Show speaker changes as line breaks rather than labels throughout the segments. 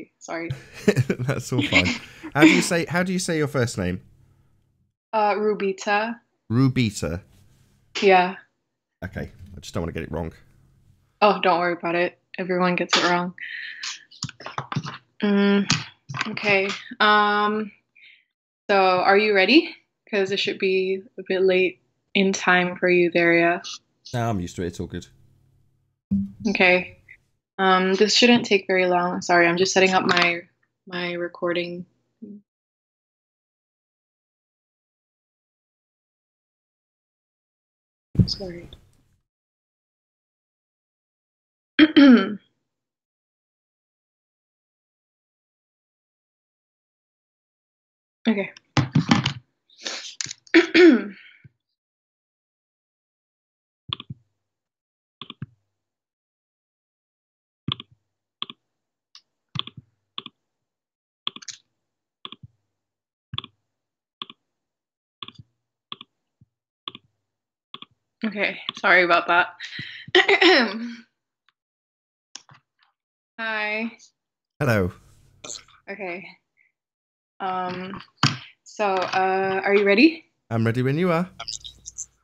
Okay, sorry.
That's all fine. How do you say your first name?
Rubita.
Rubitta.
Yeah.
Okay, I just don't want to get it wrong.
Oh, don't worry about it. Everyone gets it wrong. Mm, okay. Um, so are you ready? Because it should be a bit late in time for you there, yeah.
No, I'm used to it. It's all good.
Okay. This shouldn't take very long. Sorry, I'm just setting up my recording. Sorry. Okay. Okay, sorry about that. Hi.
Hello.
Okay. Um, are you ready?
I'm ready when you are.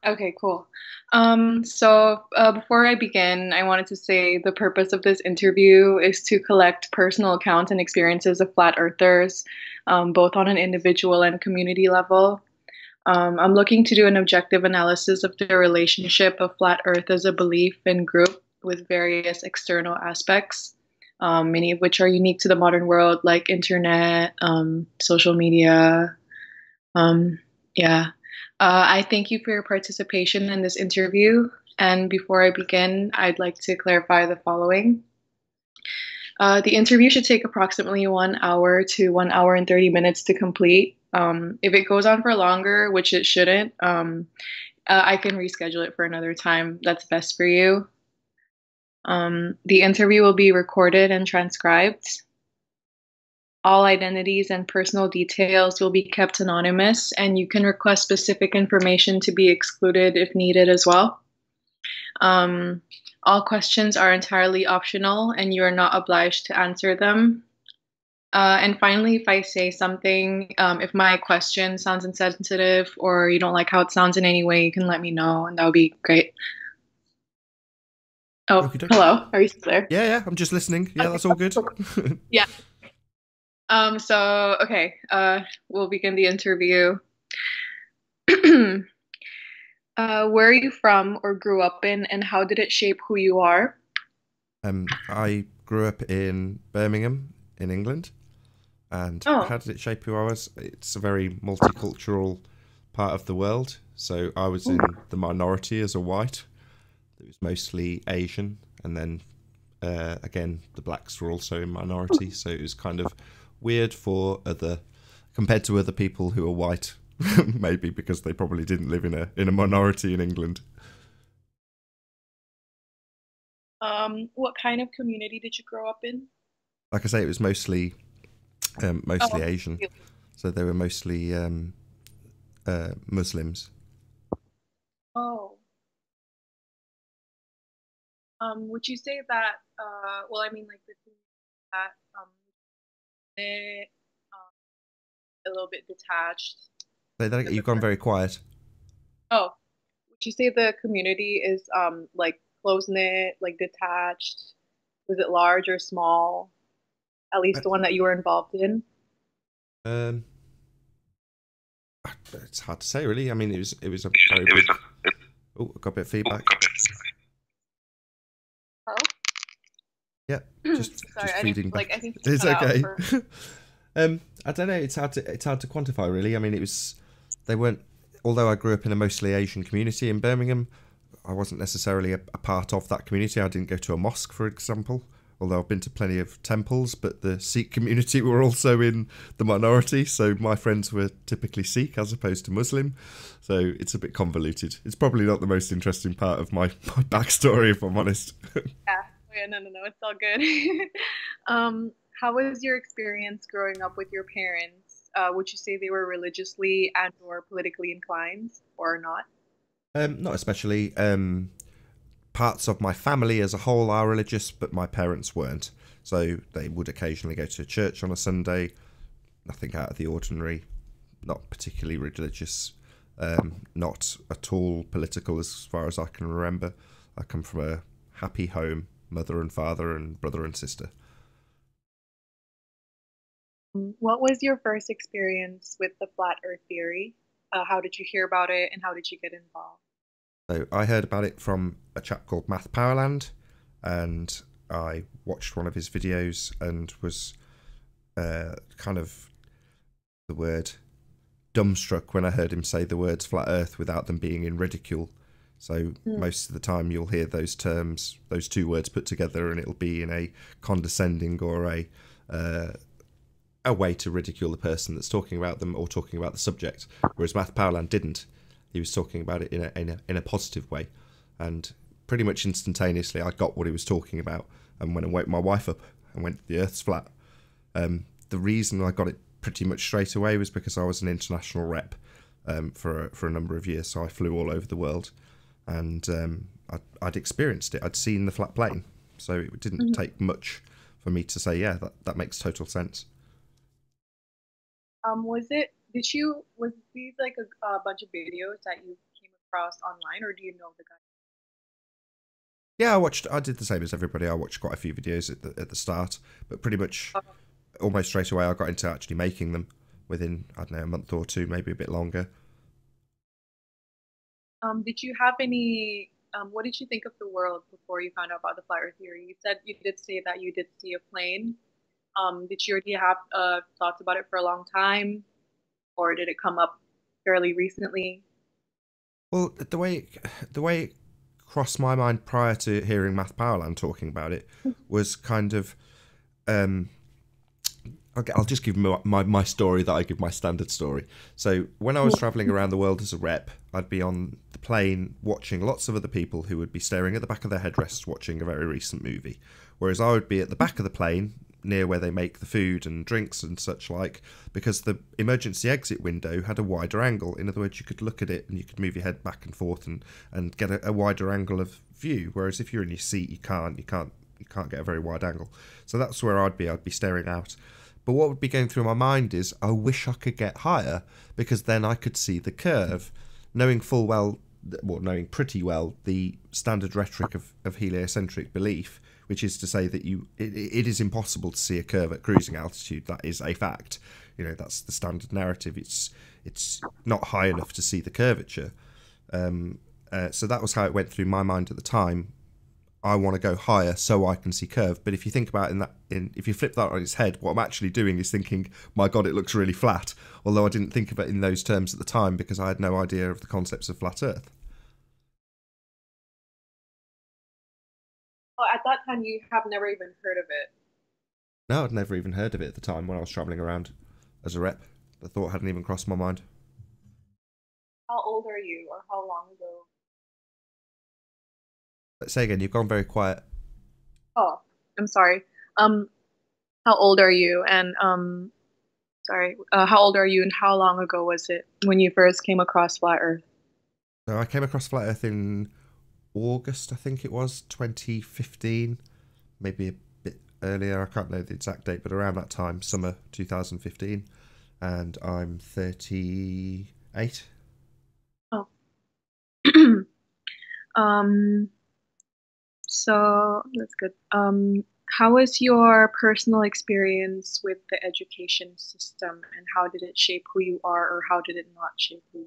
Okay, cool. Before I begin, I wanted to say the purpose of this interview is to collect personal accounts and experiences of flat earthers, both on an individual and community level. I'm looking to do an objective analysis of the relationship of flat earth as a belief and group with various external aspects, many of which are unique to the modern world, like internet, social media, um, yeah. I thank you for your participation in this interview. And before I begin, I'd like to clarify the following. The interview should take approximately 1 hour to 1 hour and 30 minutes to complete. If it goes on for longer, which it shouldn't, I can reschedule it for another time that's best for you. The interview will be recorded and transcribed. All identities and personal details will be kept anonymous, and you can request specific information to be excluded if needed as well. Um, all questions are entirely optional, and you are not obliged to answer them. And finally, if I say something, if my question sounds insensitive or you don't like how it sounds in any way, you can let me know, and that would be great. Oh,
Okie dokie.
hello. Are you still there?
Yeah, yeah. I'm just listening. Yeah,
Okay.
that's all good.
Cool. Yeah. Okay. We'll begin the interview. Where are you from or grew up in, and how did it shape who you are?
I grew up in Birmingham, in England, and
Oh,
how did it shape who I was? It's a very multicultural part of the world. So I was in the minority as a white. It was mostly Asian, and then again the blacks were also in minority. So it was kind of weird for other compared to other people who are white, maybe because they probably didn't live in a minority in England.
what kind of community did you grow up in?
Like I say, it was mostly
Oh,
Asian, so they were mostly Muslims.
oh. Would you say that, well, I mean, like the community that, it, a little bit detached?
You've gone very quiet.
Oh, would you say the community is, like close knit, like detached? Was it large or small? At
Uh,
least the one that you were involved in?
Um, it's hard to say, really. I mean, it was a very big. Oh, I got a bit of feedback.
Oh,
Yeah,
sorry,
just feeding
I
back.
think you
It's
cut out
okay.
for.
I don't know. It's hard to quantify, really. I mean, they weren't. Although I grew up in a mostly Asian community in Birmingham, I wasn't necessarily a part of that community. I didn't go to a mosque, for example. Although I've been to plenty of temples, but the Sikh community were also in the minority, so my friends were typically Sikh as opposed to Muslim. So it's a bit convoluted. It's probably not the most interesting part of my backstory, if I'm honest.
Yeah. Oh, yeah, no, it's all good. Um, how was your experience growing up with your parents? Would you say they were religiously and or politically inclined or not?
Not especially. Parts of my family as a whole are religious, but my parents weren't. So they would occasionally go to church on a Sunday, nothing out of the ordinary, not particularly religious, not at all political as far as I can remember. I come from a happy home, mother and father and brother and sister.
What was your first experience with the flat Earth theory? How did you hear about it, and how did you get involved?
So I heard about it from a chap called Math Powerland, and I watched one of his videos and was kind of the word dumbstruck when I heard him say the words flat earth without them being in ridicule. So most of the time you'll hear those terms, those two words put together, and it'll be in a condescending or a way to ridicule the person that's talking about them or talking about the subject. Whereas Matt Powerland didn't. He was talking about it in a positive way, and pretty much instantaneously I got what he was talking about and went and woke my wife up and went, the Earth's flat. The reason I got it pretty much straight away was because I was an international rep for a number of years, so I flew all over the world, and I'd experienced it. I'd seen the flat plane, so it didn't take much for me to say, yeah, that makes total sense.
Was these like a bunch of videos that you came across online, or do you know the guy?
Yeah, I did the same as everybody. I watched quite a few videos at the start, but pretty much almost straight away I got into actually making them within, I don't know, a month or two, maybe a bit longer.
Did you have any, what did you think of the world before you found out about the flat Earth theory? You said you did say that you did see a plane. Did you already have thoughts about it for a long time, or did it come up fairly recently?
Well, the way it crossed my mind prior to hearing Math Powerland talking about it was kind of, um, I'll just give my story that I give my standard story. So when I was traveling around the world as a rep, I'd be on the plane watching lots of other people who would be staring at the back of their headrests watching a very recent movie, whereas I would be at the back of the plane near where they make the food and drinks and such like, because the emergency exit window had a wider angle. In other words, you could look at it and you could move your head back and forth and get a wider angle of view, whereas if you're in your seat you can't get a very wide angle. So that's where I'd be staring out. But what would be going through my mind is, I wish I could get higher, because then I could see the curve, knowing full well, well, knowing pretty well the standard rhetoric of heliocentric belief, which is to say that it is impossible to see a curve at cruising altitude. That is a fact. You know, that's the standard narrative. It's not high enough to see the curvature. So that was how it went through my mind at the time. I want to go higher so I can see curve. But if you think about if you flip that on its head, what I'm actually doing is thinking, my God, it looks really flat. Although I didn't think of it in those terms at the time because I had no idea of the concepts of flat Earth.
Well, at that time, you have never even heard of it.
No, I'd never even heard of it at the time when I was travelling around as a rep. The thought hadn't even crossed my mind.
How old are you, or how long ago?
Let's say again, you've gone very quiet.
Oh, I'm sorry. Um, how old are you? And sorry, how old are you, and how long ago was it when you first came across flat Earth?
So I came across flat Earth in August, I think it was, 2015. Maybe a bit earlier, I can't know the exact date, but around that time, summer 2015. And I'm 38.
Oh. Um, so that's good. How was your personal experience with the education system, and how did it shape who you are, or how did it not shape who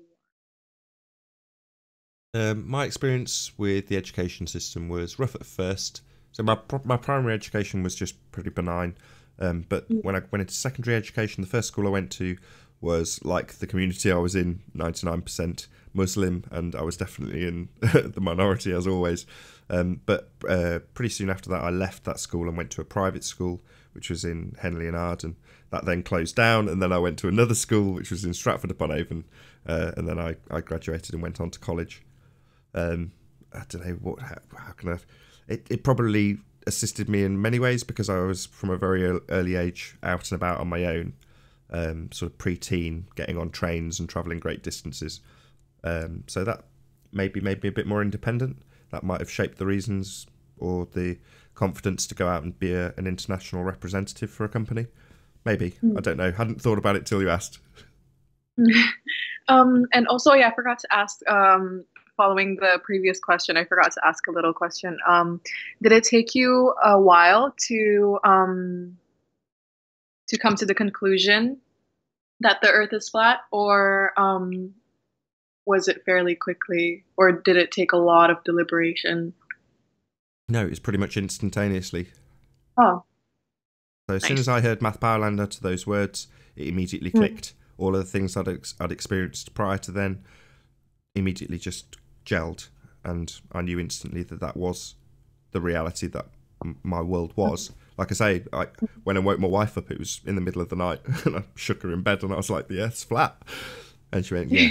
you
My experience with the education system was rough at first. So my primary education was just pretty benign. But
are?
when I went into secondary education, the first school I went to was like the community I was in, 99% Muslim, and I was definitely in the minority as always. But pretty soon after that, I left that school and went to a private school, which was in Henley and Arden. That then closed down, and then I went to another school, which was in Stratford-upon-Avon, and then I graduated and went on to college. I don't know how can I. It probably assisted me in many ways because I was from a very early age out and about on my own, sort of pre-teen, getting on trains and travelling great distances. So that maybe made me a bit more independent. That might have shaped the reasons or the confidence to go out and be an international representative for a company. Maybe. I don't know. Hadn't thought about it till you asked.
And also, yeah, I forgot to ask, following the previous question, I forgot to ask a little question. Did it take you a while to come to the conclusion that the Earth is flat, or was it fairly quickly, or did it take a lot of deliberation?
No, it's pretty much instantaneously.
Oh,
So as soon as
nice.
I heard Math Powerland utter those words, it immediately clicked. All of the things I'd experienced prior to then immediately just gelled, and I knew instantly that that was the reality that my world was. Like I say, when I woke my wife up, it was in the middle of the night, and I shook her in bed, and I was like, "The Earth's flat," and she went, "Yeah,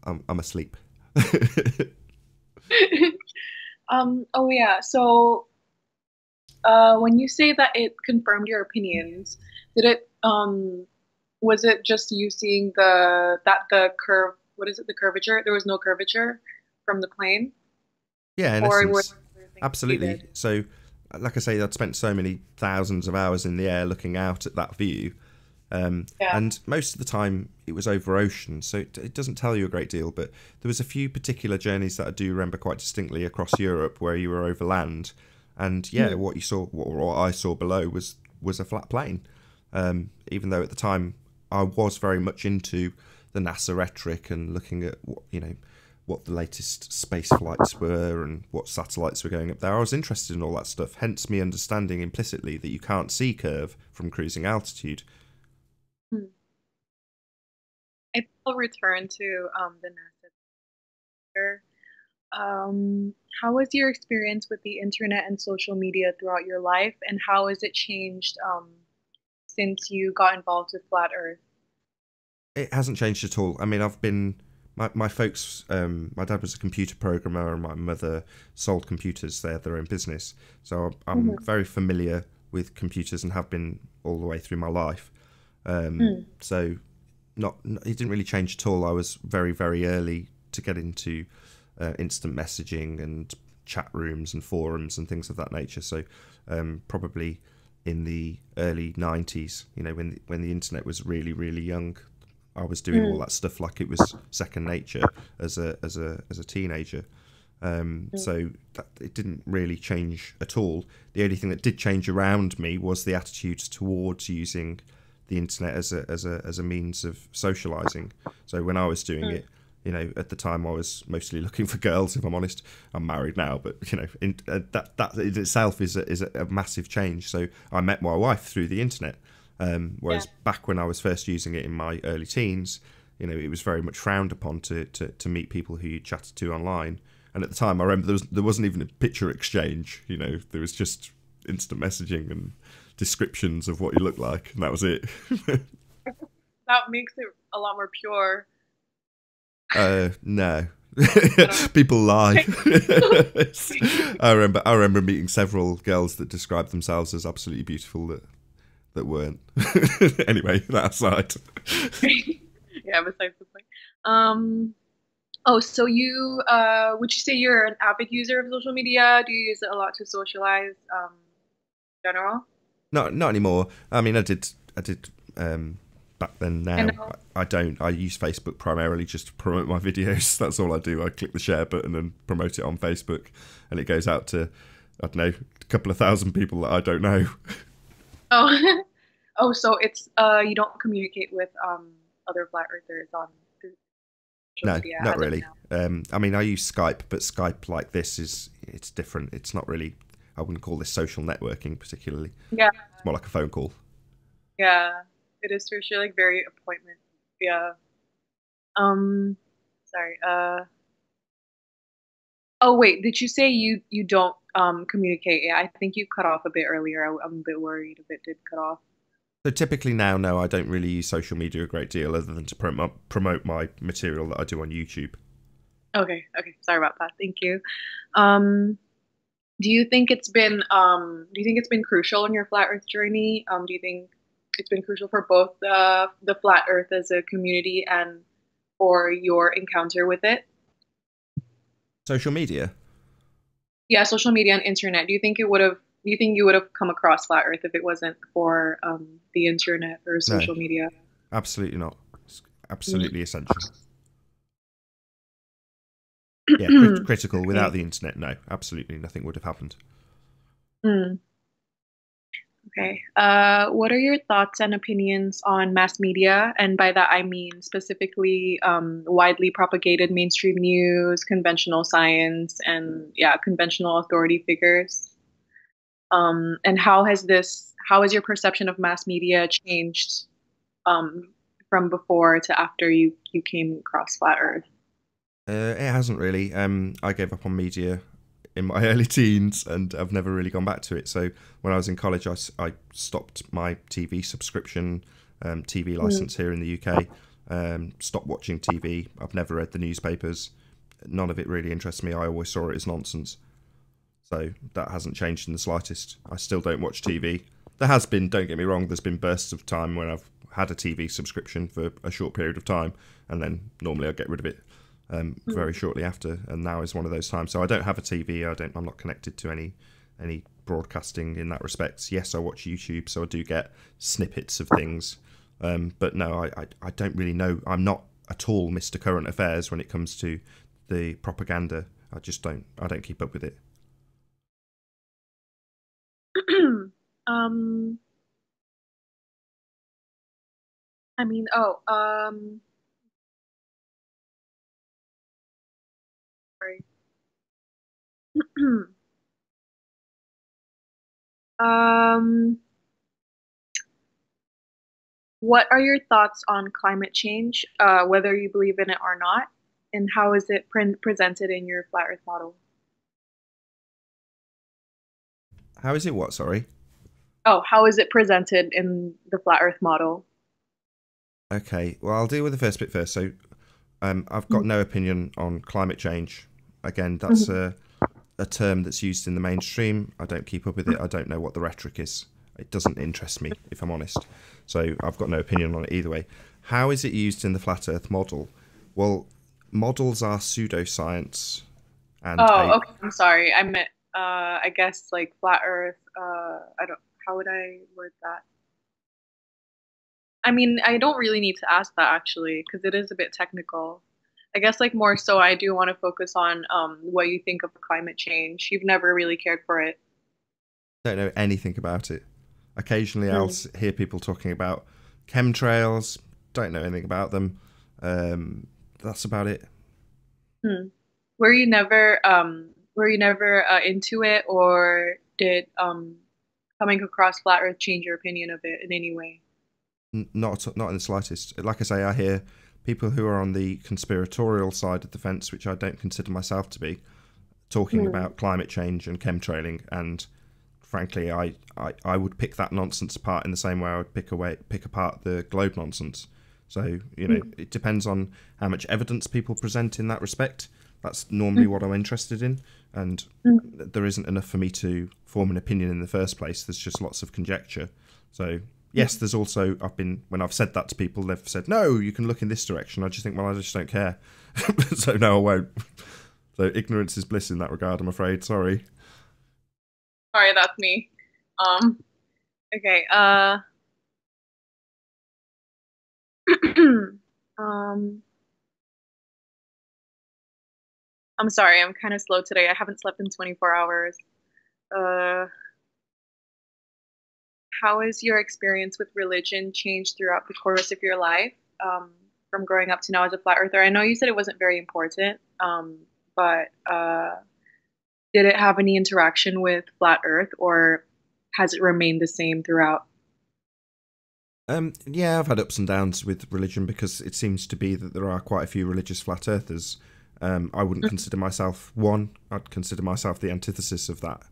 I'm asleep."
Oh yeah. So, when you say that it confirmed your opinions, did it was it just you seeing the curve? What is it? The curvature? There was no curvature from the plane,
Yeah, in
or were
essence,
there other things that you
absolutely.
did?
So, like I say, I'd spent so many thousands of hours in the air looking out at that view.
Yeah.
And most of the time it was over ocean, so it doesn't tell you a great deal. But there was a few particular journeys that I do remember quite distinctly across Europe where you were over land, and yeah,
Hmm.
what you saw, what I saw below was a flat plane. Even though at the time I was very much into the NASA rhetoric and looking at what the latest space flights were and what satellites were going up there. I was interested in all that stuff, hence me understanding implicitly that you can't see curve from cruising altitude.
Hmm. I will return to the NASA later. How was your experience with the internet and social media throughout your life, and how has it changed since you got involved with Flat Earth?
It hasn't changed at all. I mean, I've been my folks. My dad was a computer programmer, and my mother sold computers. They had their own business, so I'm
Mhm.
very familiar with computers and have been all the way through my life.
Mm.
So it didn't really change at all. I was very very early to get into instant messaging and chat rooms and forums and things of that nature. So probably in the early 90s, when the internet was really really young, I was doing all
Mm.
that stuff like it was second nature as a teenager.
Mm.
So that it didn't really change at all. The only thing that did change around me was the attitudes towards using the internet as a means of socializing. So when I was doing
Mm.
it, at the time I was mostly looking for girls. If I'm honest, I'm married now, but that in itself is a massive change. So I met my wife through the internet.
Yeah.
Whereas back when I was first using it in my early teens, it was very much frowned upon to meet people who you chatted to online. And at the time, I remember there wasn't even a picture exchange. There was just instant messaging and descriptions of what you look like, and that was it.
That makes it a lot more pure.
No.
I don't
People lie.
know.
I remember meeting several girls that described themselves as absolutely beautiful that weren't. Anyway, that aside.
Yeah, besides the point. Oh, so you would you say you're an avid user of social media? Do you use it a lot to socialize, in general?
Not anymore. I mean, I did back then.
I
Now
know.
I don't. I use Facebook primarily just to promote my videos. That's all I do. I click the share button and promote it on Facebook, and it goes out to, I don't know, a couple of thousand people that I don't know.
Oh, oh, so it's you don't communicate with other flat earthers on social
No,
media
not
as of
really.
now.
I mean, I use Skype, but Skype like this it's different. It's not really. I wouldn't call this social networking particularly.
Yeah,
It's more like a phone call.
yeah, it is for sure like very appointment. Yeah. Um, sorry. Oh wait, did you say you don't communicate? Yeah, I think you cut off a bit earlier. I'm a bit worried if it did cut off.
So typically now, no, I don't really use social media a great deal other than to promote my material that I do on YouTube.
Okay, okay. Sorry about that. Thank you. Um, do you think it's been crucial in your flat Earth journey? Do you think it's been crucial for both the flat Earth as a community and for your encounter with it?
Social media?
Yeah, social media and internet. Do you think you would have come across flat Earth if it wasn't for the internet or
No,
social media?
absolutely not. It's
Mm.
absolutely essential. Yeah, critical. Without
Okay.
the internet, no, absolutely nothing would have happened.
Mm. Okay. What are your thoughts and opinions on mass media? And by that, I mean specifically widely propagated mainstream news, conventional science, and yeah, conventional authority figures. And how has your perception of mass media changed from before to after you came across Flat Earth?
It hasn't really. I gave up on media in my early teens, and I've never really gone back to it. So when I was in college, I stopped my TV subscription, TV
Mm.
license here in the UK. Stopped watching TV. I've never read the newspapers. None of it really interests me. I always saw it as nonsense. So that hasn't changed in the slightest. I still don't watch TV. There has been, don't get me wrong, there's been bursts of time when I've had a TV subscription for a short period of time, and then normally I get rid of it very
Mm.
shortly after. And now is one of those times. So I don't have a TV. I'm not connected to any broadcasting in that respect. Yes, I watch YouTube, so I do get snippets of things. But no, I don't really know. I'm not at all Mr. Current Affairs when it comes to the propaganda. I don't keep up with it.
Um, I mean, sorry. Um, what are your thoughts on climate change, whether you believe in it or not, and how is it presented in your flat Earth model?
How is it what, sorry?
Oh, how is it presented in the flat Earth model?
Okay, well, I'll deal with the first bit first. So, I've got no opinion on climate change. Again, that's
Mhm.
a term that's used in the mainstream. I don't keep up with it. I don't know what the rhetoric is. It doesn't interest me, if I'm honest. So, I've got no opinion on it either way. How is it used in the flat Earth model? Well, models are pseudoscience, and
Oh, okay. I'm sorry. I meant, I guess like flat Earth. I don't. How would I word that? I mean, I don't really need to ask that actually, because it is a bit technical. I guess like more so, I do want to focus on what you think of climate change. You've never really cared for it.
don't know anything about it. Occasionally, I'll
Mm.
hear people talking about chemtrails. Don't know anything about them. That's about it.
Hmm. Were you never into it, or did coming across flat Earth change your opinion of it in any way?
Not in the slightest. Like I say, I hear people who are on the conspiratorial side of the fence, which I don't consider myself to be, talking
Hmm.
about climate change and chemtrailing. And frankly, I would pick that nonsense apart in the same way I would pick apart the globe nonsense. So
Hmm.
it depends on how much evidence people present in that respect. That's normally what I'm interested in, and
Hmm.
there isn't enough for me to form an opinion in the first place. There's just lots of conjecture. So yes, there's also when I've said that to people, they've said no, you can look in this direction. I just think, well, I just don't care. So no, I won't. So ignorance is bliss in that regard, I'm afraid. Sorry.
Sorry, that's me. Okay. Um, I'm sorry, I'm kind of slow today. I haven't slept in 24 hours. Uh, how has your experience with religion changed throughout the course of your life, um, from growing up to now as a flat earther? I know you said it wasn't very important, but did it have any interaction with flat Earth, or has it remained the same throughout?
Yeah, I've had ups and downs with religion because it seems to be that there are quite a few religious flat earthers. I wouldn't consider myself one. I'd consider myself the antithesis of that.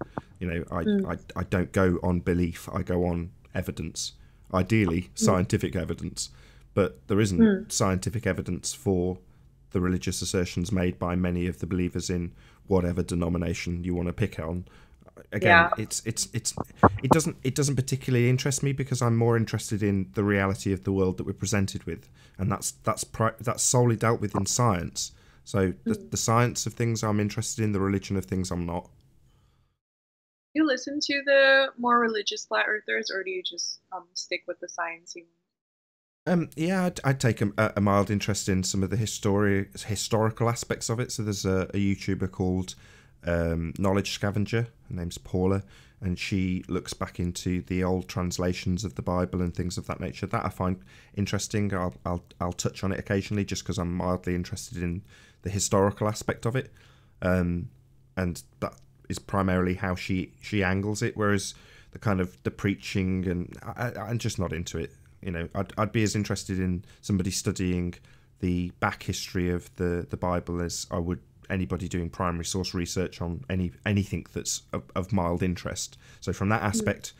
Mm,
I don't go on belief. I go on evidence. Ideally,
mm,
scientific evidence, but there isn't
mm,
scientific evidence for the religious assertions made by many of the believers in whatever denomination you want to pick on. Again,
yeah.
it doesn't particularly interest me because I'm more interested in the reality of the world that we're presented with, and that's solely dealt with in science. So the
Mm,
the science of things I'm interested in, the religion of things I'm not.
You listen to the more religious flat earthers, or do you just stick with the sciencey
Yeah, I'd take a mild interest in some of the historical aspects of it. So there's a YouTuber called Knowledge Scavenger. Her name's Paula, and she looks back into the old translations of the Bible and things of that nature. That I find interesting. I'll touch on it occasionally, just because I'm mildly interested in the historical aspect of it, and that is primarily how she angles it. Whereas the kind of the preaching, and I'm just not into it. You know, I'd be as interested in somebody studying the back history of the Bible as I would anybody doing primary source research on anything that's of mild interest. So from that aspect,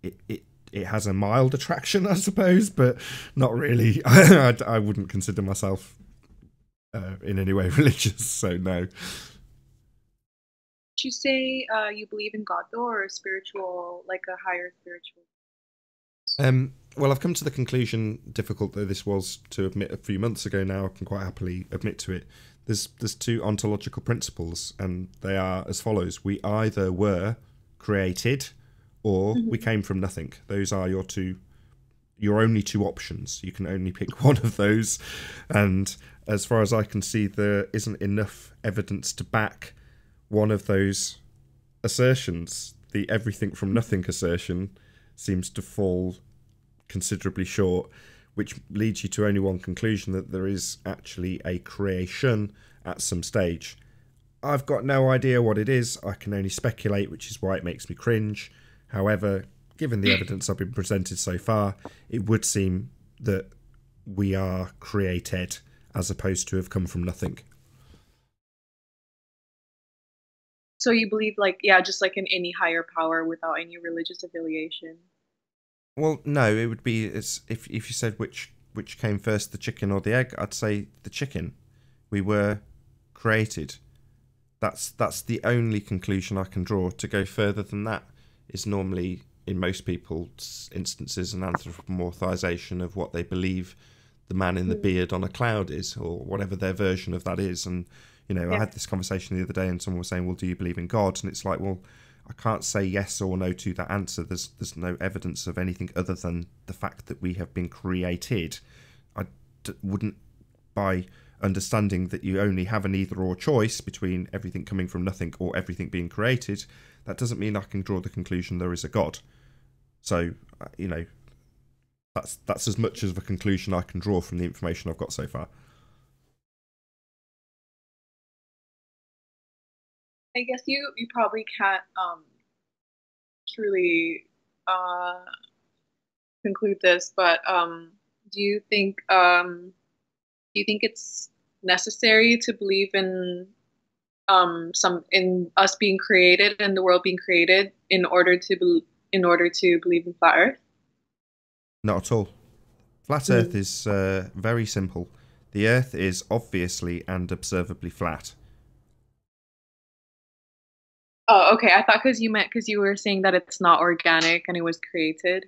it has a mild attraction, I suppose, but not really. I wouldn't consider myself in any way religious, so no.
Would you say you believe in God though, or spiritual, like a higher spiritual?
Well, I've come to the conclusion, difficult though this was to admit a few months ago now, I can quite happily admit to it. There's two ontological principles, and they are as follows. We either were created or we came from nothing. Those are your only two options. You can only pick one of those. And as far as I can see, there isn't enough evidence to back one of those assertions. The everything from nothing assertion seems to fall considerably short, which leads you to only one conclusion, that there is actually a creation at some stage. I've got no idea what it is. I can only speculate, which is why it makes me cringe. However, given the evidence I've been presented so far, it would seem that we are created as opposed to have come from nothing.
So you believe, like, yeah, just like in any higher power without any religious affiliation?
Well, no, it would be as if you said which came first, the chicken or the egg. I'd say the chicken. We were created. That's the only conclusion I can draw. To go further than that is normally, in most people's instances, an anthropomorphization of what they believe the man in the beard on a cloud is, or whatever their version of that is. And I had this conversation the other day, and someone was saying, "Well, do you believe in God?" And it's like, well, I can't say yes or no to that answer. There's no evidence of anything other than the fact that we have been created. I wouldn't, by understanding that you only have an either or choice between everything coming from nothing or everything being created, that doesn't mean I can draw the conclusion there is a God. So, that's as much of a conclusion I can draw from the information I've got so far.
I guess you probably can't truly conclude this, but do you think it's necessary to believe in some in us being created and the world being created in order to believe in flat Earth?
Not at all. Flat Earth is very simple. The Earth is obviously and observably flat.
Oh, okay. I thought because you were saying that it's not organic and it was created.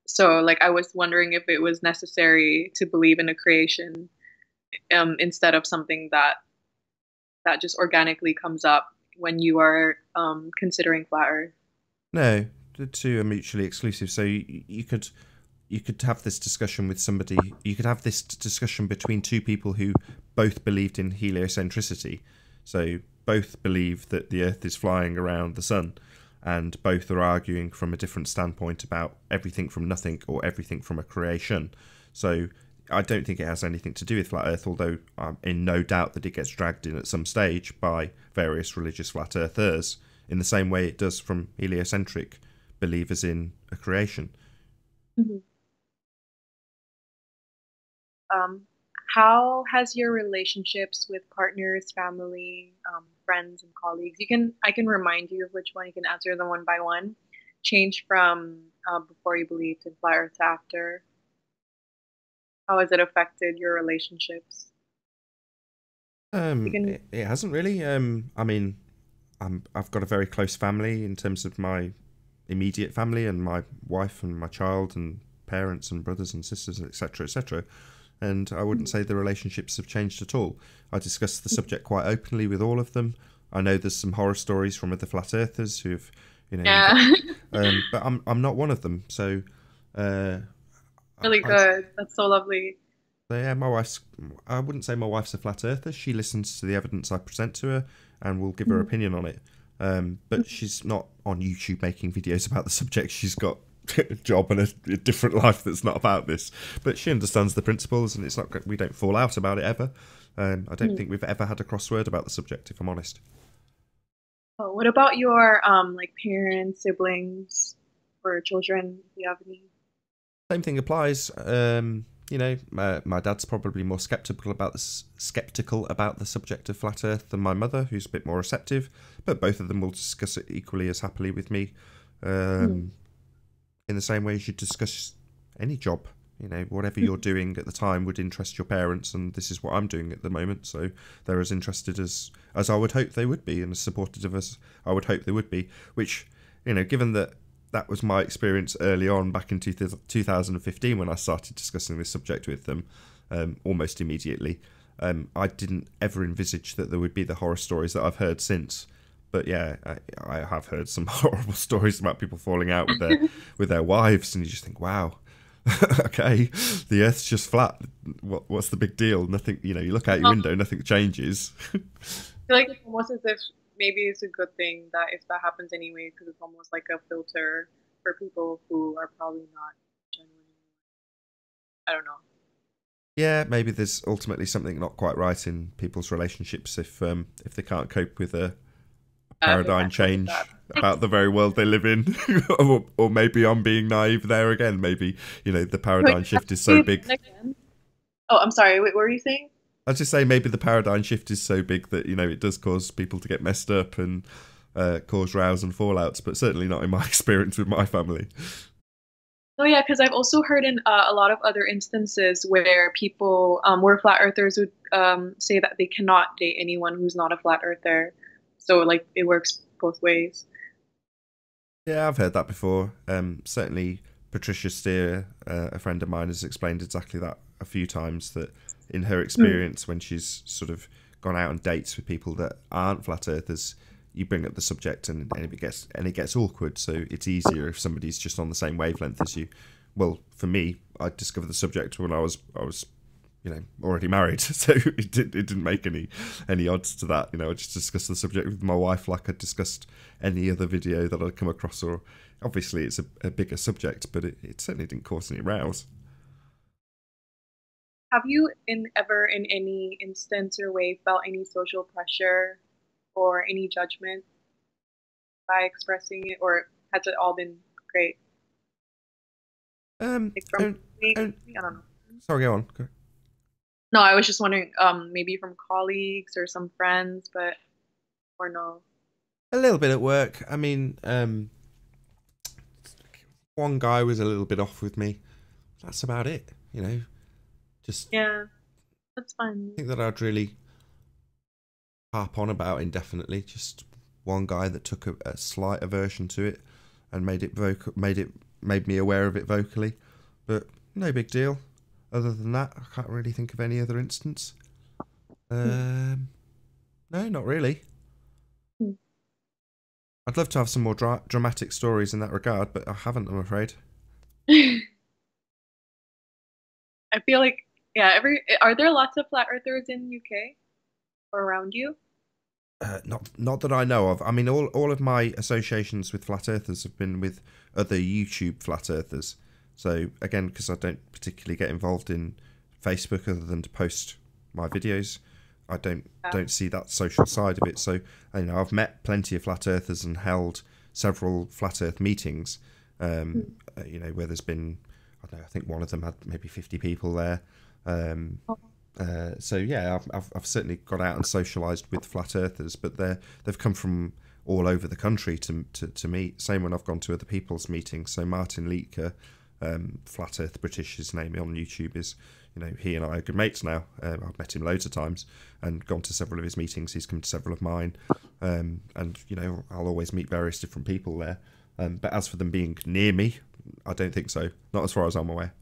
So like I was wondering if it was necessary to believe in a creation instead of something that just organically comes up when you are considering flat Earth.
No, the two are mutually exclusive. So you could have this discussion with somebody. You could have this discussion between two people who both believed in heliocentricity. So both believe that the Earth is flying around the sun, and both are arguing from a different standpoint about everything from nothing or everything from a creation. So I don't think it has anything to do with flat Earth, although I'm in no doubt that it gets dragged in at some stage by various religious flat earthers, in the same way it does from heliocentric believers in a creation.
Mm-hmm. How has your relationships with partners, family, friends, and colleagues? I can remind you of which one. You can answer them one by one. Change from before you believed in flat Earth to after. How has it affected your relationships? You can.
It hasn't really. I mean, I've got a very close family in terms of my immediate family and my wife and my child and parents and brothers and sisters, etc., etc. And I wouldn't say the relationships have changed at all. I discuss the subject quite openly with all of them. I know there's some horror stories from other flat earthers who've You know, you get,
Yeah.
but I'm not one of them. So, uh,
Really
I,
good. That's so lovely.
so yeah, my wife's. I wouldn't say my wife's a flat earther. She listens to the evidence I present to her and will give her
Mhm.
opinion on it. But she's not on YouTube making videos about the subject. She's got a job and a different life that's not about this. But she understands the principles, and it's not. We don't fall out about it ever. I don't
Mhm.
think we've ever had a crossword about the subject, if I'm honest.
Oh, what about your like parents, siblings, or children? Do you have any?
Same thing applies. You know, my dad's probably more skeptical about the subject of flat Earth than my mother, who's a bit more receptive. But both of them will discuss it equally as happily with me,
Mhm.
um, in the same way as you discuss any job. You know, whatever you're doing at the time would interest your parents, and this is what I'm doing at the moment. So they're as interested as I would hope they would be, and as supportive of us I would hope they would be. Which, you know, given that that was my experience early on back in 2015 when I started discussing this subject with them, almost immediately. I didn't ever envisage that there would be the horror stories that I've heard since. But yeah, I have heard some horrible stories about people falling out with their wives, and you just think, wow, okay, the Earth's just flat. What's the big deal? Nothing. You know, you look out your window, nothing changes.
Feel like it's almost as if maybe it's a good thing that if that happens anyway, because it's almost like a filter for people who are probably not genuine. I don't know.
Yeah, maybe there's ultimately something not quite right in people's relationships if they can't cope with a
They
paradigm
can't cope with that.
change about the very world they live in, or maybe I'm being naive there again. Maybe, you know, the
Wait,
paradigm
have
shift is so
you
big.
been again? Oh, I'm sorry. Wait, what were you saying?
I'd just say maybe the paradigm shift is so big that, you know, it does cause people to get messed up and cause rows and fallouts, but certainly not in my experience with my family.
Oh yeah, because I've also heard in a lot of other instances where people, where flat earthers would say that they cannot date anyone who's not a flat earther. So like it works both ways.
Yeah, I've heard that before. Certainly, Patricia Steer, a friend of mine, has explained exactly that a few times. That in her
Hmm.
experience, when she's sort of gone out on dates with people that aren't flat earthers, you bring up the subject and it gets awkward. So it's easier if somebody's just on the same wavelength as you. Well, for me, I discovered the subject when I was you know, already married, so it didn't make any odds to that. You know, I just discussed the subject with my wife like I discussed any other video that I'd come across. Or obviously, it's a bigger subject, but it certainly didn't cause any rows.
Have you ever in any instance or way felt any social pressure or any judgment by expressing it, or has it all been great?
Um,
Like from
and, and
I don't know.
sorry, go on.
No, I was just wondering, maybe from colleagues or some friends, but or no.
A little bit at work. I mean, one guy was a little bit off with me. That's about it. You know, just
Yeah, that's fine.
think that I'd really harp on about indefinitely. Just one guy that took a slight aversion to it and made me aware of it vocally, but no big deal. Other than that, I can't really think of any other instance.
Hmm.
No, not really.
Hmm.
I'd love to have some more dramatic stories in that regard, but I haven't, I'm afraid.
I feel like yeah, are there lots of flat earthers in UK or around you?
Not that I know of. I mean, all of my associations with flat earthers have been with other YouTube flat earthers. So again, because I don't particularly get involved in Facebook other than to post my videos, I
Yeah.
don't see that social side of it. So you know, I've met plenty of flat earthers and held several flat earth meetings.
Hmm.
You know, where there's been, I don't know, I think one of them had maybe 50 people there. Um,
Oh,
so yeah, I've certainly got out and socialised with flat earthers, but they've come from all over the country to meet. Same when I've gone to other people's meetings. So Martin Leaker, Flat Earth British, his name on YouTube is, you know, he and I are good mates now. I've met him loads of times and gone to several of his meetings. He's come to several of mine, and you know, I'll always meet various different people there. But as for them being near me, I don't think so. Not as far as I'm aware.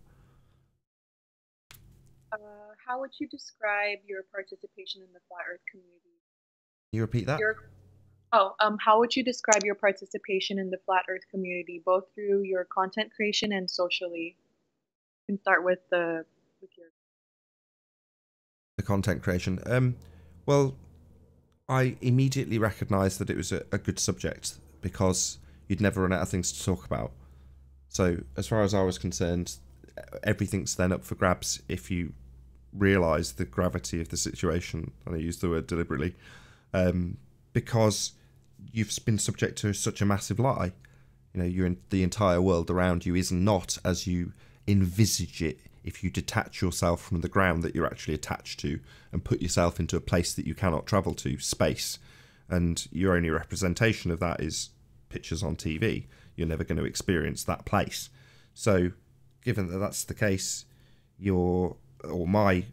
how would you describe your participation in the flat earth community?
Can you repeat that?
Your How would you describe your participation in the Flat Earth community, both through your content creation and socially? You can start with your.
The content creation. Well, I immediately recognised that it was a good subject because you'd never run out of things to talk about. So, as far as I was concerned, everything's then up for grabs if you realise the gravity of the situation. And I use the word deliberately, because you've been subject to such a massive lie. You know, the entire world around you is not as you envisage it if you detach yourself from the ground that you're actually attached to and put yourself into a place that you cannot travel to, space. And your only representation of that is pictures on TV. You're never going to experience that place. So, given that that's the case, my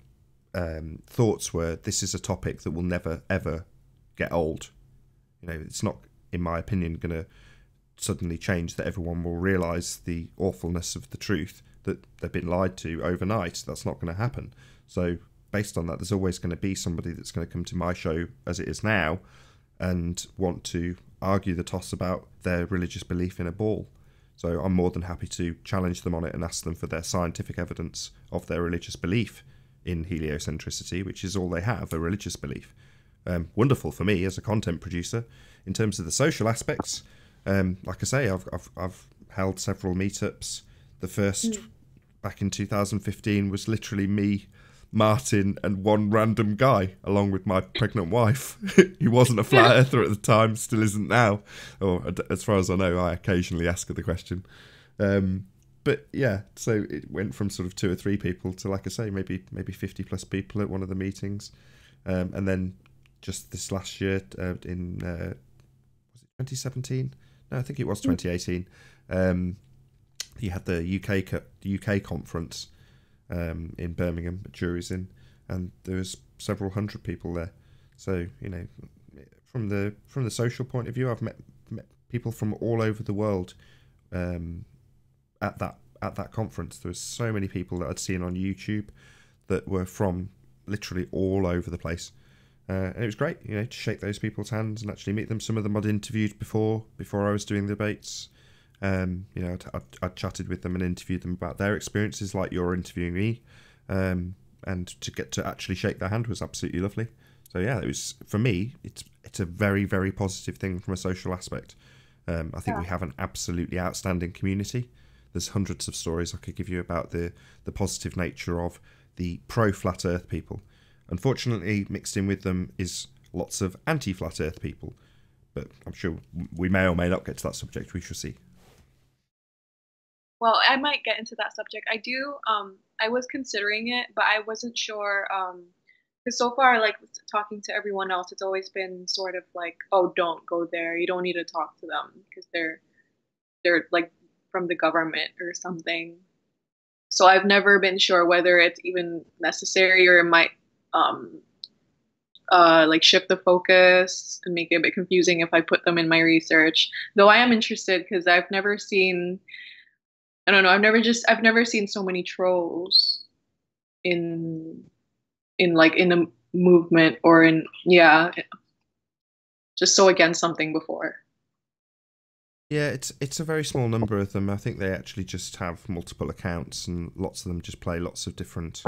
thoughts were, this is a topic that will never ever get old. You know, it's not, in my opinion, going to suddenly change that everyone will realise the awfulness of the truth that they've been lied to overnight. That's not going to happen. So based on that, there's always going to be somebody that's going to come to my show as it is now and want to argue the toss about their religious belief in a ball. So I'm more than happy to challenge them on it and ask them for their scientific evidence of their religious belief in heliocentricity, which is all they have, a religious belief. Wonderful for me as a content producer. In terms of the social aspects, like I say, I've held several meetups. The first back in 2015 was literally me, Martin, and one random guy, along with my pregnant wife, who wasn't a flat earther at the time, still isn't now. Or as far as I know, I occasionally ask her the question. But yeah, so it went from sort of 2 or 3 people to, like I say, maybe 50 plus people at one of the meetings, and then just this last year in was it 2017? No, I think it was 2018. You had the UK conference in Birmingham at Jury's Inn, and there was several hundred people there. So, you know, from the social point of view, I've met people from all over the world at that conference. There was so many people that I'd seen on YouTube that were from literally all over the place. And it was great, you know, to shake those people's hands and actually meet them. Some of them I'd interviewed before I was doing the debates. You know, I'd chatted with them and interviewed them about their experiences, like you're interviewing me. And to get to actually shake their hand was absolutely lovely. So yeah, it was, for me, it's a very, very positive thing from a social aspect. I think we have an absolutely outstanding community. There's hundreds of stories I could give you about the positive nature of the pro-flat earth people. Unfortunately, mixed in with them is lots of anti-flat earth people. But I'm sure we may or may not get to that subject. We shall see.
Well, I might get into that subject. I was considering it, but I wasn't sure. Because so far, like talking to everyone else, it's always been sort of like, oh, don't go there. You don't need to talk to them because they're like from the government or something. So I've never been sure whether it's even necessary or it might um like shift the focus and make it a bit confusing if I put them in my research. Though I am interested because I've never seen, I don't know, I've never seen so many trolls in in a movement or in, yeah, just so against something before.
Yeah, it's a very small number of them. I think they actually just have multiple accounts, and lots of them just play lots of different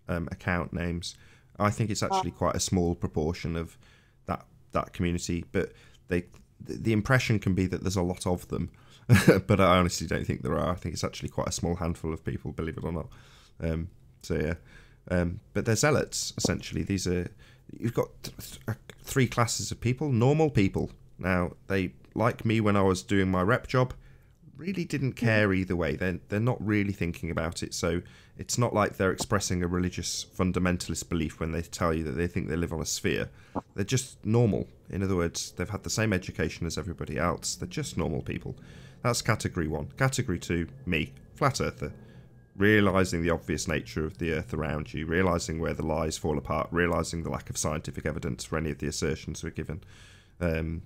account names. I think it's actually quite a small proportion of that community, but the impression can be that there's a lot of them, but I honestly don't think there are. I think it's actually quite a small handful of people, believe it or not. So yeah, but they're zealots essentially. You've got 3 classes of people. Normal people. Now, they, like me when I was doing my rep job, really didn't care either way. They're not really thinking about it. So it's not like they're expressing a religious fundamentalist belief when they tell you that they think they live on a sphere. They're just normal. In other words, they've had the same education as everybody else. They're just normal people. That's category 1. Category 2, me, flat earther. Realising the obvious nature of the earth around you, realising where the lies fall apart, realising the lack of scientific evidence for any of the assertions we're given.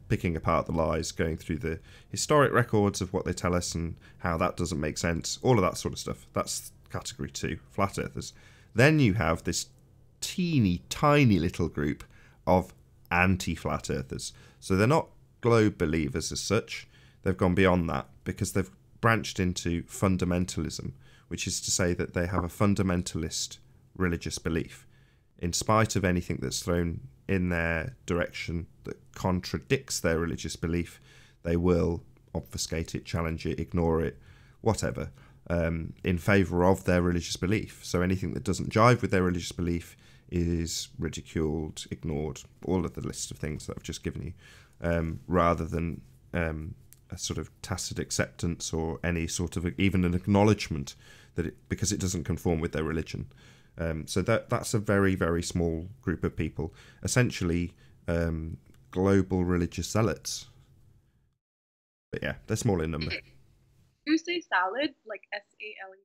Picking apart the lies, going through the historic records of what they tell us and how that doesn't make sense, all of that sort of stuff. That's category 2, flat earthers. Then you have this teeny tiny little group of anti-flat earthers. So they're not globe believers as such. They've gone beyond that because they've branched into fundamentalism, which is to say that they have a fundamentalist religious belief. In spite of anything that's thrown in their direction that contradicts their religious belief, they will obfuscate it, challenge it, ignore it, whatever, in favour of their religious belief. So anything that doesn't jive with their religious belief is ridiculed, ignored, all of the list of things that I've just given you, rather than a sort of tacit acceptance or any sort of even an acknowledgement that because it doesn't conform with their religion. So that's a very, very small group of people, essentially global religious zealots. But yeah, they're small in number.
You say salad, like SALE?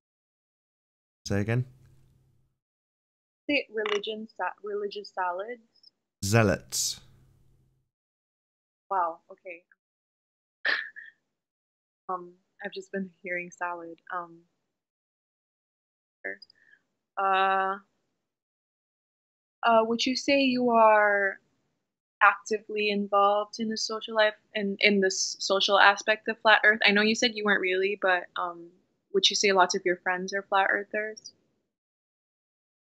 Say again?
Say religious salads?
Zealots.
Wow, okay. I've just been hearing salad. Uh, would you say you are actively involved in the social life and in this social aspect of flat Earth? I know you said you weren't really, but would you say lots of your friends are flat earthers?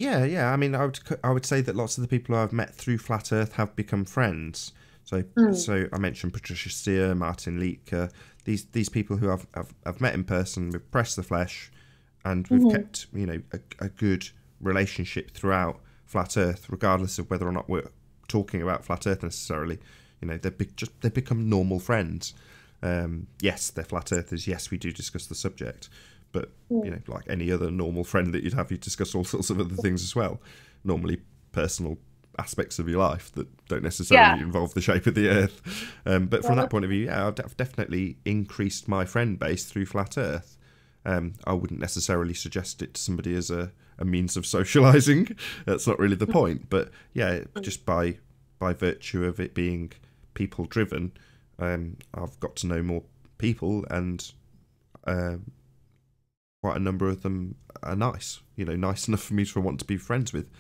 Yeah. I mean, I would say that lots of the people I've met through Flat Earth have become friends. So I mentioned Patricia Steer, Martin Leitker, these people who I've met in person, we've pressed the flesh, and we've kept a good relationship throughout Flat Earth, regardless of whether or not we're talking about Flat Earth necessarily. They've become normal friends. Yes, they're Flat Earthers. Yes, we do discuss the subject, but like any other normal friend that you'd have, you discuss all sorts of other things as well. Normally, personal aspects of your life that don't necessarily involve the shape of the Earth. But from that point of view, yeah, I've definitely increased my friend base through Flat Earth. I wouldn't necessarily suggest it to somebody as a means of socialising. That's not really the point. But yeah, just by virtue of it being people driven, I've got to know more people, and quite a number of them are nice. Nice enough for me to want to be friends with.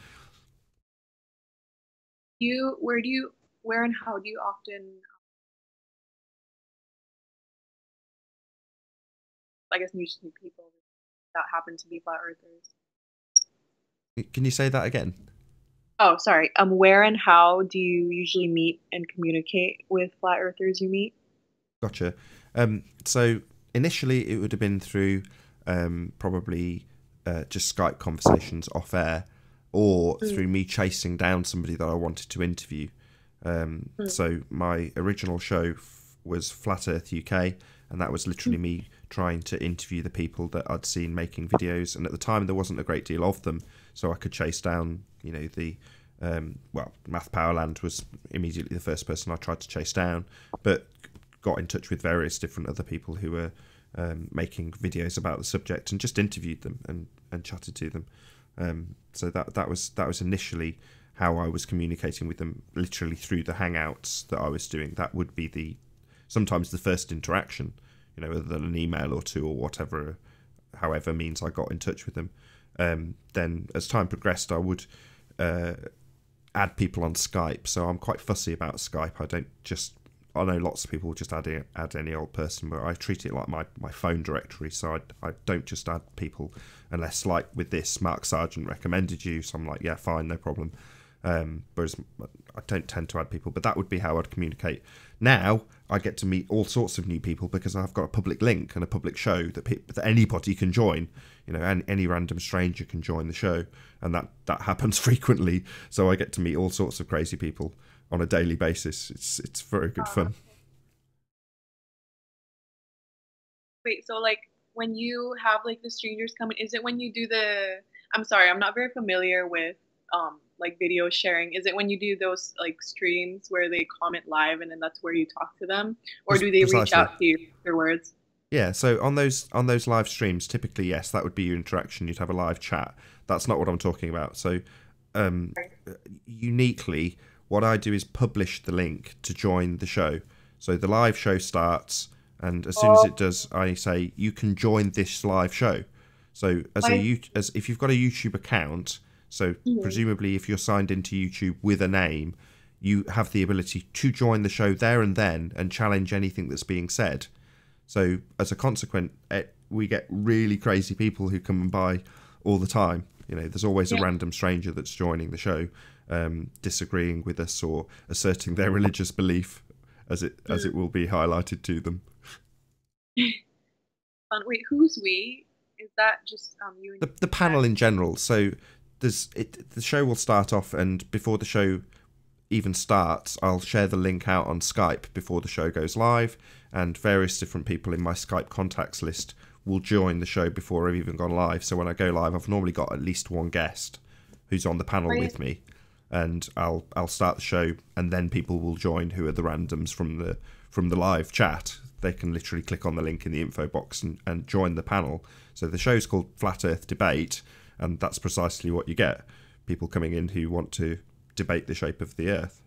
Where and how do you often, I guess, meet new people that happen to be flat earthers?
Can you say that again?
Oh, sorry. Where and how do you usually meet and communicate with flat earthers you meet?
Gotcha. So initially it would have been through probably just Skype conversations off air, or through me chasing down somebody that I wanted to interview. So my original show was Flat Earth UK, and that was literally me trying to interview the people that I'd seen making videos, and at the time there wasn't a great deal of them, so I could chase down the Math Powerland was immediately the first person I tried to chase down, but got in touch with various different other people who were making videos about the subject, and just interviewed them and chatted to them. So that was initially how I was communicating with them, literally through the Hangouts that I was doing. That would be sometimes the first interaction, other than an email or two or whatever, however means I got in touch with them. Then as time progressed, I would add people on Skype. So I'm quite fussy about Skype. I know lots of people just add any old person, but I treat it like my phone directory. So I don't just add people unless, like with this, Mark Sargent recommended you. So I'm like, yeah, fine, no problem. Whereas I don't tend to add people, but that would be how I'd communicate. Now I get to meet all sorts of new people because I've got a public link and a public show that anybody can join. Any random stranger can join the show, and that happens frequently. So I get to meet all sorts of crazy people on a daily basis. It's very good fun.
Wait, so like when you have like the strangers come in, is it when you do I'm sorry, I'm not very familiar with like video sharing. Is it when you do those like streams where they comment live and then that's where you talk to them? Or do they reach out to you afterwards?
Yeah, so on those live streams, typically, yes, that would be your interaction. You'd have a live chat. That's not what I'm talking about. So uniquely, what I do is publish the link to join the show. So the live show starts, and as soon as it does, I say you can join this live show. So as if you've got a YouTube account, so presumably if you're signed into YouTube with a name, you have the ability to join the show there and then and challenge anything that's being said. So as a consequence, we get really crazy people who come by all the time. You know, there's always a random stranger that's joining the show, disagreeing with us or asserting their religious belief, as it will be highlighted to them.
Wait, who's we? Is that just you and
the panel in general? So the show will start off, and before the show even starts, I'll share the link out on Skype before the show goes live, and various different people in my Skype contacts list will join the show before I've even gone live. So when I go live, I've normally got at least one guest who's on the panel with me, and I'll start the show, and then people will join who are the randoms from the live chat. They can literally click on the link in the info box and join the panel. So the show's called Flat Earth Debate, and that's precisely what you get. People coming in who want to debate the shape of the Earth.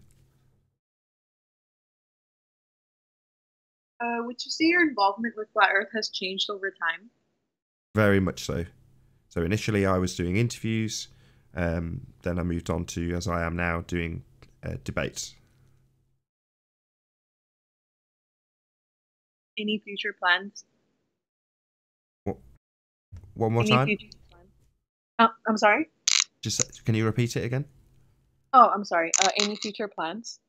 Would you say your involvement with Flat Earth has changed over time?
Very much so. So initially I was doing interviews, then I moved on to, as I am now, doing debates.
Any future plans?
One more time?
I'm sorry?
Just can you repeat it again?
Oh, I'm sorry. Any future plans?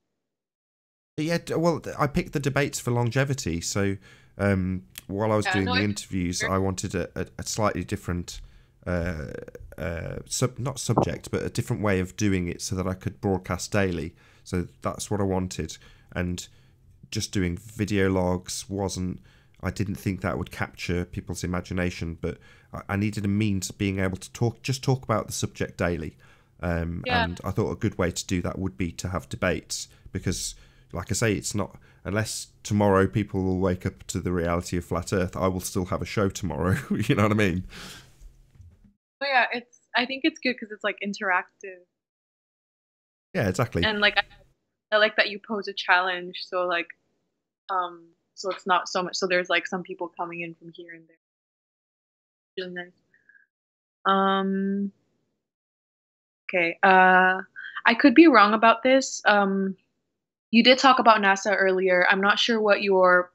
Yeah, well, I picked the debates for longevity. So while I was doing the interviews, I wanted a slightly different, not subject, but a different way of doing it so that I could broadcast daily. So that's what I wanted. And just doing video logs I didn't think that would capture people's imagination, but I needed a means of being able to talk about the subject daily. And I thought a good way to do that would be to have debates, because like I say, it's not, unless tomorrow people will wake up to the reality of Flat Earth, I will still have a show tomorrow. You know what I mean?
Oh yeah, I think it's good because it's like interactive.
Yeah, exactly.
And like I like that you pose a challenge, so like so it's not so much, so there's like some people coming in from here and there. Really nice. Okay. I could be wrong about this. You did talk about NASA earlier. I'm not sure what your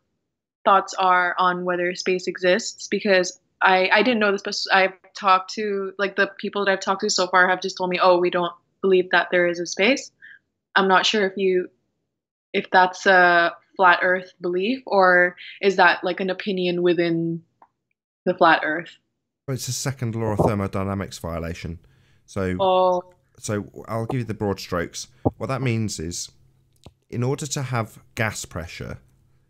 thoughts are on whether space exists, because I didn't know this, but I've talked to, like, the people that I've talked to so far have just told me, oh, we don't believe that there is a space. I'm not sure if that's a flat Earth belief, or is that like an opinion within the flat Earth?
Well, it's a second law of thermodynamics violation. So I'll give you the broad strokes. What that means is, in order to have gas pressure,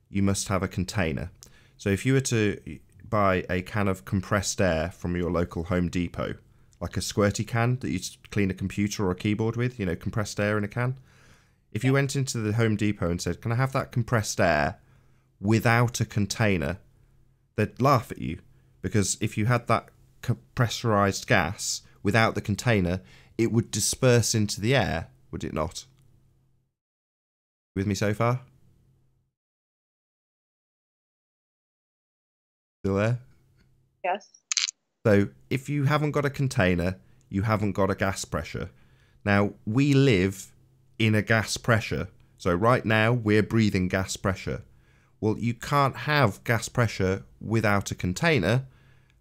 you must have a container. So if you were to buy a can of compressed air from your local Home Depot, like a squirty can that you clean a computer or a keyboard with, you know, compressed air in a can. If you went into the Home Depot and said, can I have that compressed air without a container, they'd laugh at you, because if you had that pressurized gas without the container, it would disperse into the air, would it not? With me so far? Still there?
Yes.
So if you haven't got a container, you haven't got a gas pressure. Now, we live in a gas pressure. So right now, we're breathing gas pressure. Well, you can't have gas pressure without a container.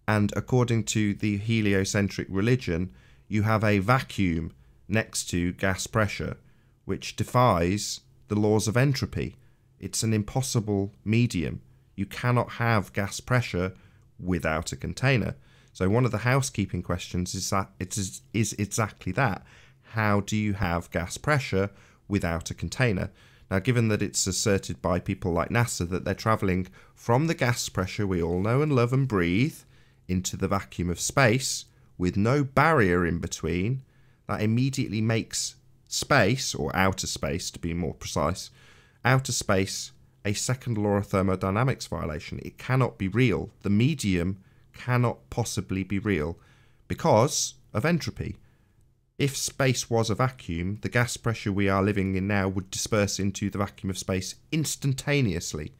And according to the heliocentric religion, you have a vacuum next to gas pressure, which defies the laws of entropy. It's an impossible medium. You cannot have gas pressure without a container. So one of the housekeeping questions is exactly that. How do you have gas pressure without a container? Now, given that it's asserted by people like NASA that they're travelling from the gas pressure we all know and love and breathe into the vacuum of space with no barrier in between, that immediately makes space, or outer space to be more precise, outer space a second law of thermodynamics violation. It cannot be real. The medium cannot possibly be real because of entropy. If space was a vacuum, the gas pressure we are living in now would disperse into the vacuum of space instantaneously.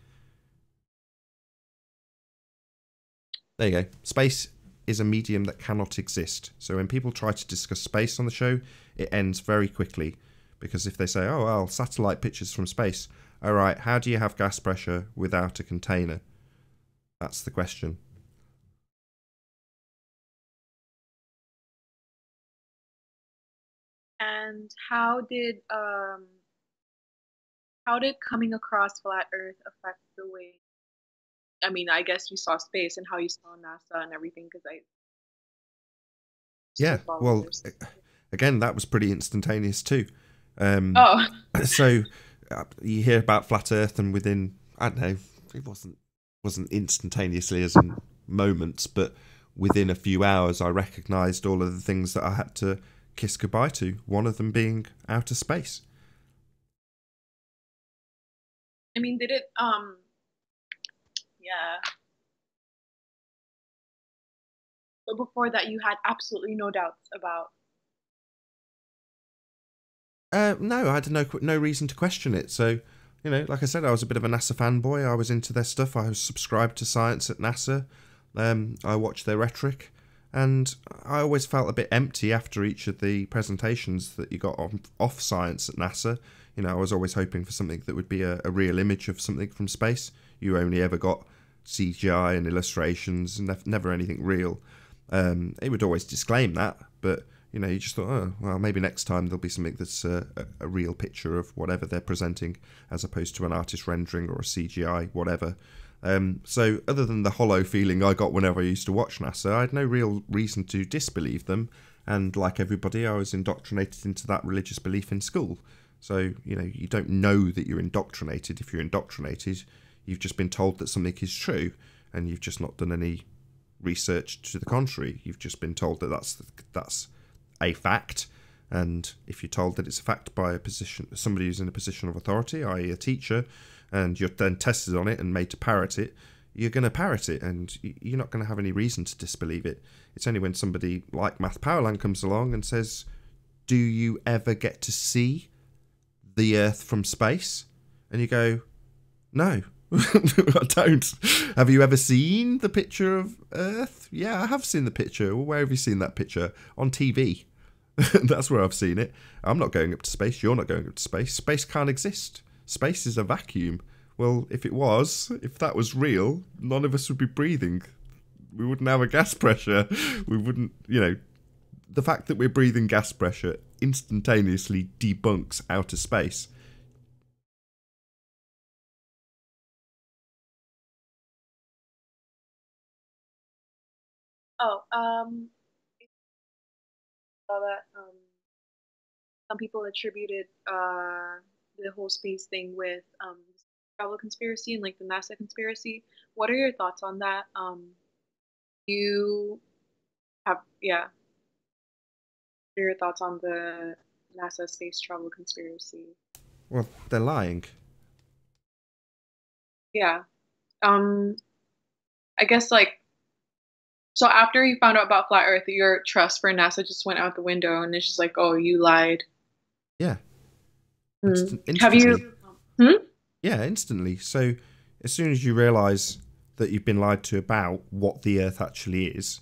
There you go. Space is a medium that cannot exist. So when people try to discuss space on the show, it ends very quickly Because if they say, oh, well, satellite pictures from space, all right, how do you have gas pressure without a container? That's the question.
And how did coming across flat Earth affect the way? I mean, I guess you saw space and how you saw NASA and everything because I used to
Yeah,
follow
well,
this.
again, that was pretty instantaneous too.
Oh,
So you hear about flat Earth, and within, I don't know, it wasn't instantaneously as in moments, but within a few hours, I recognised all of the things that I had to kiss goodbye to. One of them being outer space.
I mean, did it? Yeah. But before that, you had absolutely no doubts about.
No, I had no reason to question it. So, like I said, I was a bit of a NASA fanboy. I was into their stuff. I was subscribed to science at NASA. I watched their rhetoric, and I always felt a bit empty after each of the presentations that you got off science at NASA. I was always hoping for something that would be a real image of something from space. You only ever got CGI and illustrations, and never anything real. It would always disclaim that, but you just thought, oh, well, maybe next time there'll be something that's a real picture of whatever they're presenting, as opposed to an artist rendering or a CGI, whatever. So other than the hollow feeling I got whenever I used to watch NASA, I had no real reason to disbelieve them. And like everybody, I was indoctrinated into that religious belief in school. So, you don't know that you're indoctrinated. If you're indoctrinated, you've just been told that something is true, and you've just not done any research to the contrary. You've just been told that that's a fact, and if you're told that it's a fact by somebody who's in a position of authority, i.e. a teacher, and you're then tested on it and made to parrot it, you're going to parrot it, and you're not going to have any reason to disbelieve it. It's only when somebody like Math Powerland comes along and says, do you ever get to see the Earth from space? And you go, no. I don't. Have you ever seen the picture of Earth? Yeah, I have seen the picture. Well, where have you seen that picture? On TV. That's where I've seen it. I'm not going up to space. You're not going up to space. Space can't exist. Space is a vacuum. Well, if that was real, none of us would be breathing. We wouldn't have a gas pressure. We wouldn't, the fact that we're breathing gas pressure instantaneously debunks outer space.
Oh, saw that some people attributed the whole space thing with travel conspiracy and like the NASA conspiracy. What are your thoughts on that? You have, yeah, what are your thoughts on the NASA space travel conspiracy?
Well, they're lying.
Yeah. Um, I guess like so after you found out about flat Earth, your trust for NASA just went out the window, and it's just like, oh, you lied.
Yeah.
Have
Instantly.
you? Hmm?
Yeah, instantly. So as soon as you realise that you've been lied to about what the Earth actually is,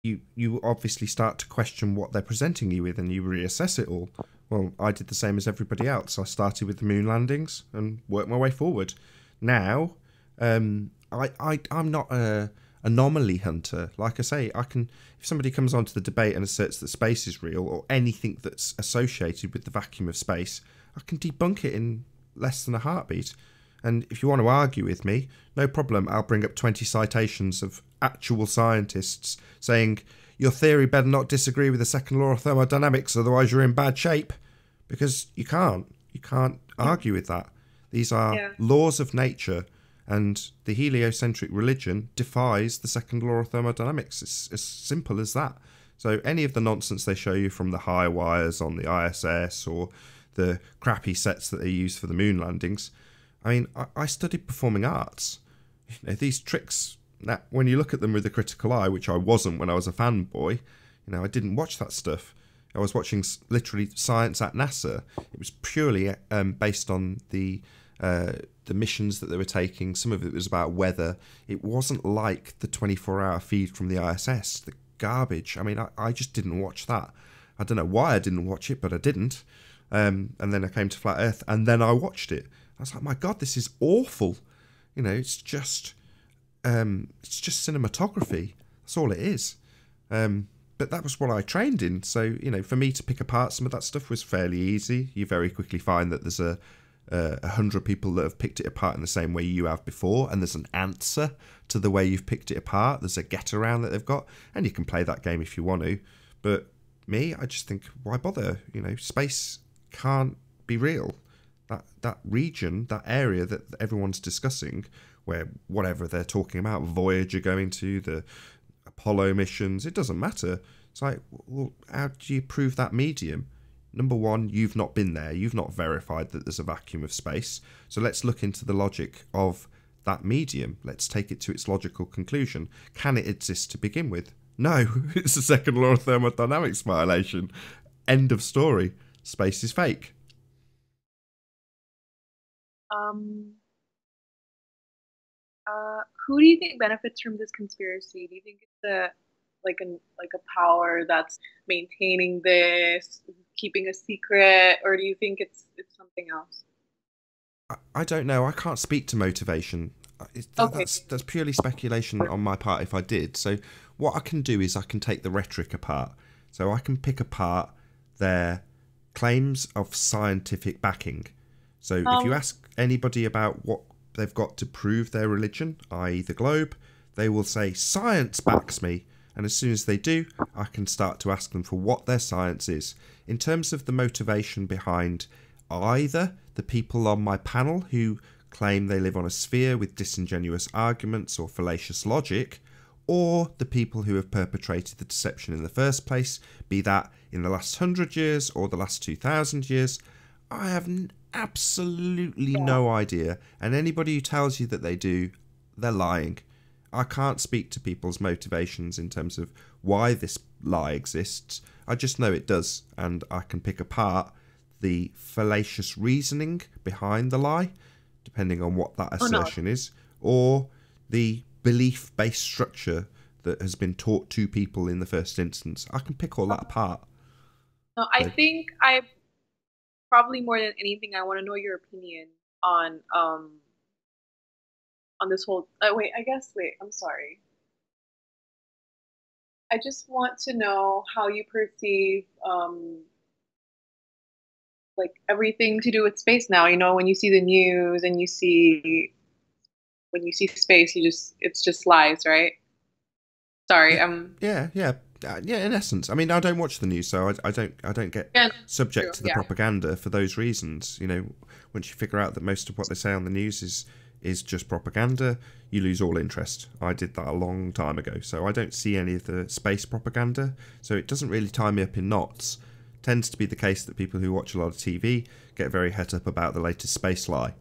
you obviously start to question what they're presenting you with, and you reassess it all. Well, I did the same as everybody else. I started with the moon landings and worked my way forward. Now, I'm not a anomaly hunter. Like I say, if somebody comes onto the debate and asserts that space is real, or anything that's associated with the vacuum of space, I can debunk it in less than a heartbeat. And if you want to argue with me, no problem. I'll bring up 20 citations of actual scientists saying, your theory better not disagree with the second law of thermodynamics, otherwise you're in bad shape. Because you can't. You can't argue with that. These are laws of nature, and the heliocentric religion defies the second law of thermodynamics. It's as simple as that. So any of the nonsense they show you from the high wires on the ISS or the crappy sets that they use for the moon landings, I mean, I studied performing arts. These tricks, when you look at them with a critical eye, which I wasn't when I was a fanboy, I didn't watch that stuff. I was watching literally science at NASA. It was purely based on the missions that they were taking. Some of it was about weather. It wasn't like the 24-hour feed from the ISS, the garbage. I mean, I just didn't watch that. I don't know why I didn't watch it, but I didn't. And then I came to Flat Earth, and then I watched it. I was like, my God, this is awful. You know, it's just cinematography. That's all it is. But that was what I trained in. So, you know, for me to pick apart some of that stuff was fairly easy. You very quickly find that there's 100 people that have picked it apart in the same way you have before, and there's an answer to the way you've picked it apart. There's a get around that they've got, and you can play that game if you want to. But me, I just think, why bother? You know, space can't be real. That region, that area that everyone's discussing, where whatever they're talking about, Voyager going to, the Apollo missions, it doesn't matter. It's like, well, how do you prove that medium? Number one, you've not been there. You've not verified that there's a vacuum of space. So let's look into the logic of that medium. Let's take it to its logical conclusion. Can it exist to begin with? No, it's the second law of thermodynamics violation. End of story. Space is fake.
Um, who do you think benefits from this conspiracy? Do you think it's a power that's maintaining this, keeping a secret, or do you think it's something else?
I don't know. I can't speak to motivation.
Okay.
That's purely speculation on my part if I did. So what I can do is I can take the rhetoric apart. So I can pick apart their claims of scientific backing. So if you ask anybody about what they've got to prove their religion, i.e. the globe, they will say, science backs me. And as soon as they do, I can start to ask them for what their science is. In terms of the motivation behind either the people on my panel who claim they live on a sphere with disingenuous arguments or fallacious logic, or the people who have perpetrated the deception in the first place, be that in the last 100 years or the last 2,000 years, I have absolutely no idea. And anybody who tells you that they do, they're lying. I can't speak to people's motivations in terms of why this lie exists. I just know it does, and I can pick apart the fallacious reasoning behind the lie, depending on what that assertion is, or the belief-based structure that has been taught to people in the first instance. I can pick all that apart.
No, I think I probably more than anything, I want to know your opinion on this whole. Wait, I'm sorry. I just want to know how you perceive like everything to do with space now. You know, when you see the news and when you see space, it's just lies, right? Sorry,
Yeah. In essence, I mean, I don't watch the news, so I don't get subject to the propaganda for those reasons. You know, once you figure out that most of what they say on the news is just propaganda, you lose all interest. I did that a long time ago, so I don't see any of the space propaganda. So it doesn't really tie me up in knots. Tends to be the case that people who watch a lot of TV get very het up about the latest space lie.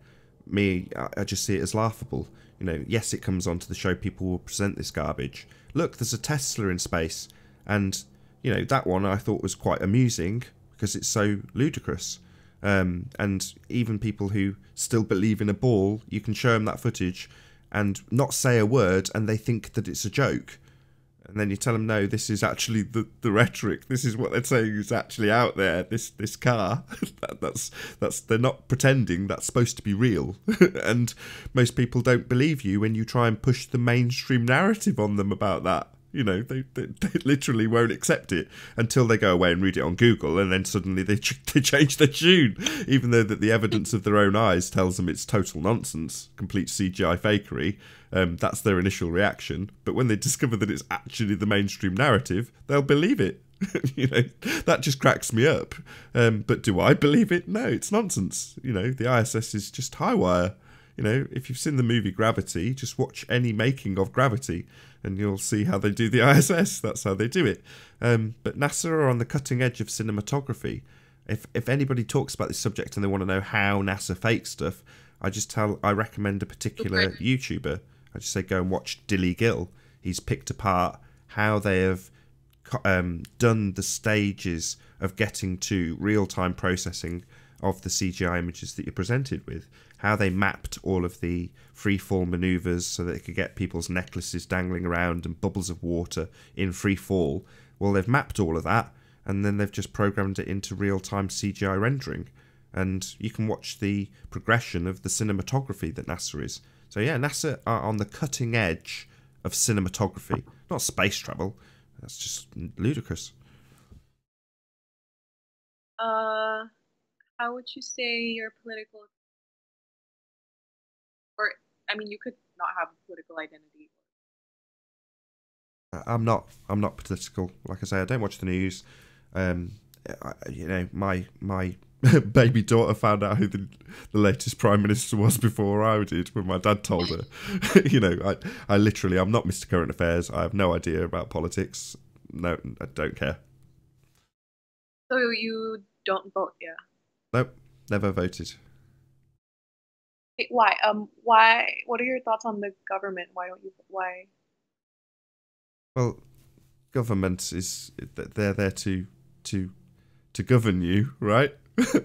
Me, I just see it as laughable. You know, yes, it comes onto the show, people will present this garbage. Look, there's a Tesla in space. And, you know, that one I thought was quite amusing because it's so ludicrous. And even people who still believe in a ball, you can show them that footage and not say a word and they think that it's a joke. And then you tell them, no, this is actually the rhetoric. This is what they're saying is actually out there. This car, that's they're not pretending. That's supposed to be real. And most people don't believe you when you try and push the mainstream narrative on them about that. You know, they literally won't accept it until they go away and read it on Google, and then suddenly they change their tune, even though that the evidence of their own eyes tells them it's total nonsense, complete CGI fakery. That's their initial reaction. But when they discover that it's actually the mainstream narrative, they'll believe it. You know, that just cracks me up. But do I believe it? No, it's nonsense. You know, the ISS is just high wire. You know, if you've seen the movie Gravity, just watch any making of Gravity and you'll see how they do the ISS. That's how they do it. But NASA are on the cutting edge of cinematography. If anybody talks about this subject and they want to know how NASA fakes stuff, I recommend a particular YouTuber. I just say go and watch Dilly Gill. He's picked apart how they have done the stages of getting to real-time processing of the CGI images that you're presented with, how they mapped all of the free-fall manoeuvres so that they could get people's necklaces dangling around and bubbles of water in free fall. Well, they've mapped all of that, and then they've just programmed it into real-time CGI rendering, and you can watch the progression of the cinematography that NASA is. So yeah, NASA are on the cutting edge of cinematography, not space travel. That's just ludicrous.
Uh, how would you say your political, or I mean, you could not have a political identity.
I'm not political. Like I say, I don't watch the news. Um, my baby daughter found out who the latest prime minister was before I did when my dad told her. I literally, I'm not Mr. Current Affairs. I have no idea about politics. No, I don't care.
So you don't vote, yeah.
Nope, never voted.
Wait, why? Why? What are your thoughts on the government? Why don't you? Why?
Well, government is they're there to govern you, right?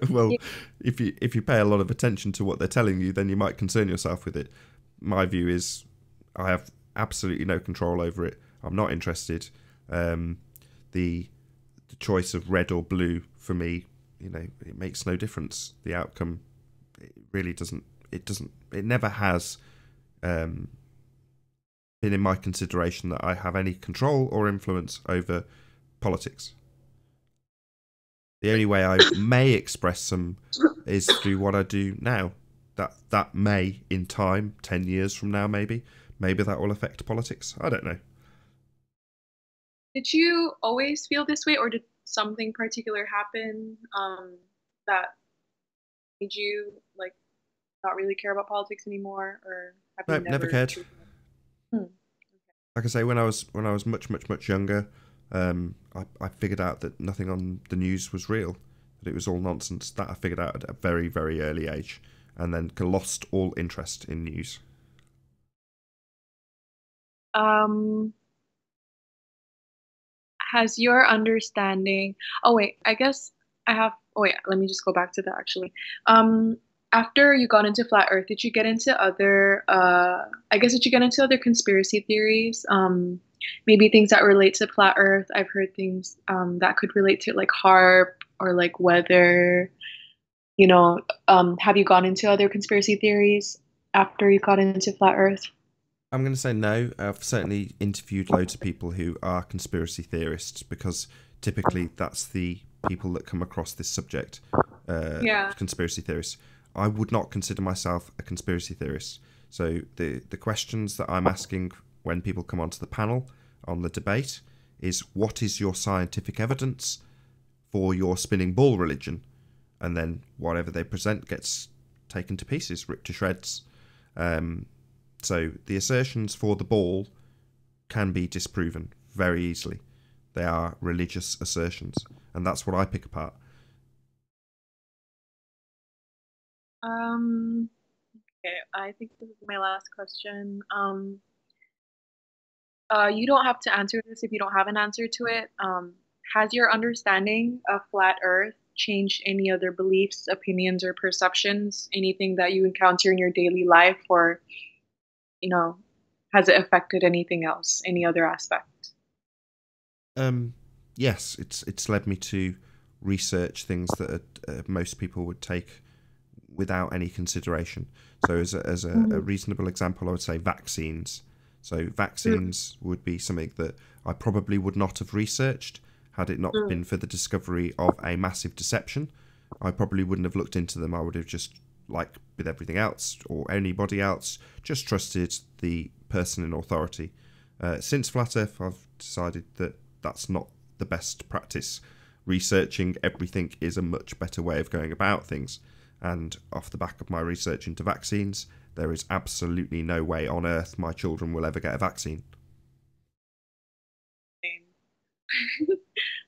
Well,
Yeah.
if you pay a lot of attention to what they're telling you, then you might concern yourself with it. My view is I have absolutely no control over it. I'm not interested. Um, the the choice of red or blue for me, it makes no difference. The outcome, it really doesn't. It doesn't. It never has um, been in my consideration that I have any control or influence over politics. The only way I may express some is through what I do now. That may, in time, 10 years from now, maybe that will affect politics. I don't know.
Did you always feel this way, or did something particular happen that made you like not really care about politics anymore, or have you
No, never
never
cared.
truly? Hmm.
Like I say, when I was much younger, I figured out that nothing on the news was real. That it was all nonsense. That I figured out at a very very early age, and then lost all interest in news.
Um, has your understanding? Oh wait, I guess I have. Oh wait, let me just go back to that actually. Um, After you got into flat Earth, did you get into other? I guess did you get into other conspiracy theories? Maybe things that relate to flat Earth. I've heard things that could relate to like HARP or like weather. Have you gone into other conspiracy theories after you got into flat Earth?
I'm going to say no. I've certainly interviewed loads of people who are conspiracy theorists because typically that's the people that come across this subject,
Yeah.
conspiracy theorists. I would not consider myself a conspiracy theorist. So the questions that I'm asking when people come onto the panel on the debate is what is your scientific evidence for your spinning ball religion? And then whatever they present gets taken to pieces, ripped to shreds. Um, so the assertions for the ball can be disproven very easily. They are religious assertions, and that's what I pick apart.
Um, okay, I think this is my last question. You don't have to answer this if you don't have an answer to it. Has your understanding of flat Earth changed any other beliefs, opinions, or perceptions? Anything that you encounter in your daily life, or, you know, has it affected anything else, any other aspect?
Um, yes, it's led me to research things that most people would take without any consideration. So as a
Mhm.
reasonable example, I would say vaccines. So
Mm,
vaccines would be something that I probably would not have researched had it not
mm,
been for the discovery of a massive deception. I probably wouldn't have looked into them. I would have just, like with everything else or anybody else, just trusted the person in authority. Since Flat Earth, I've decided that that's not the best practice. Researching everything is a much better way of going about things. And off the back of my research into vaccines, there is absolutely no way on earth my children will ever get a vaccine.
same.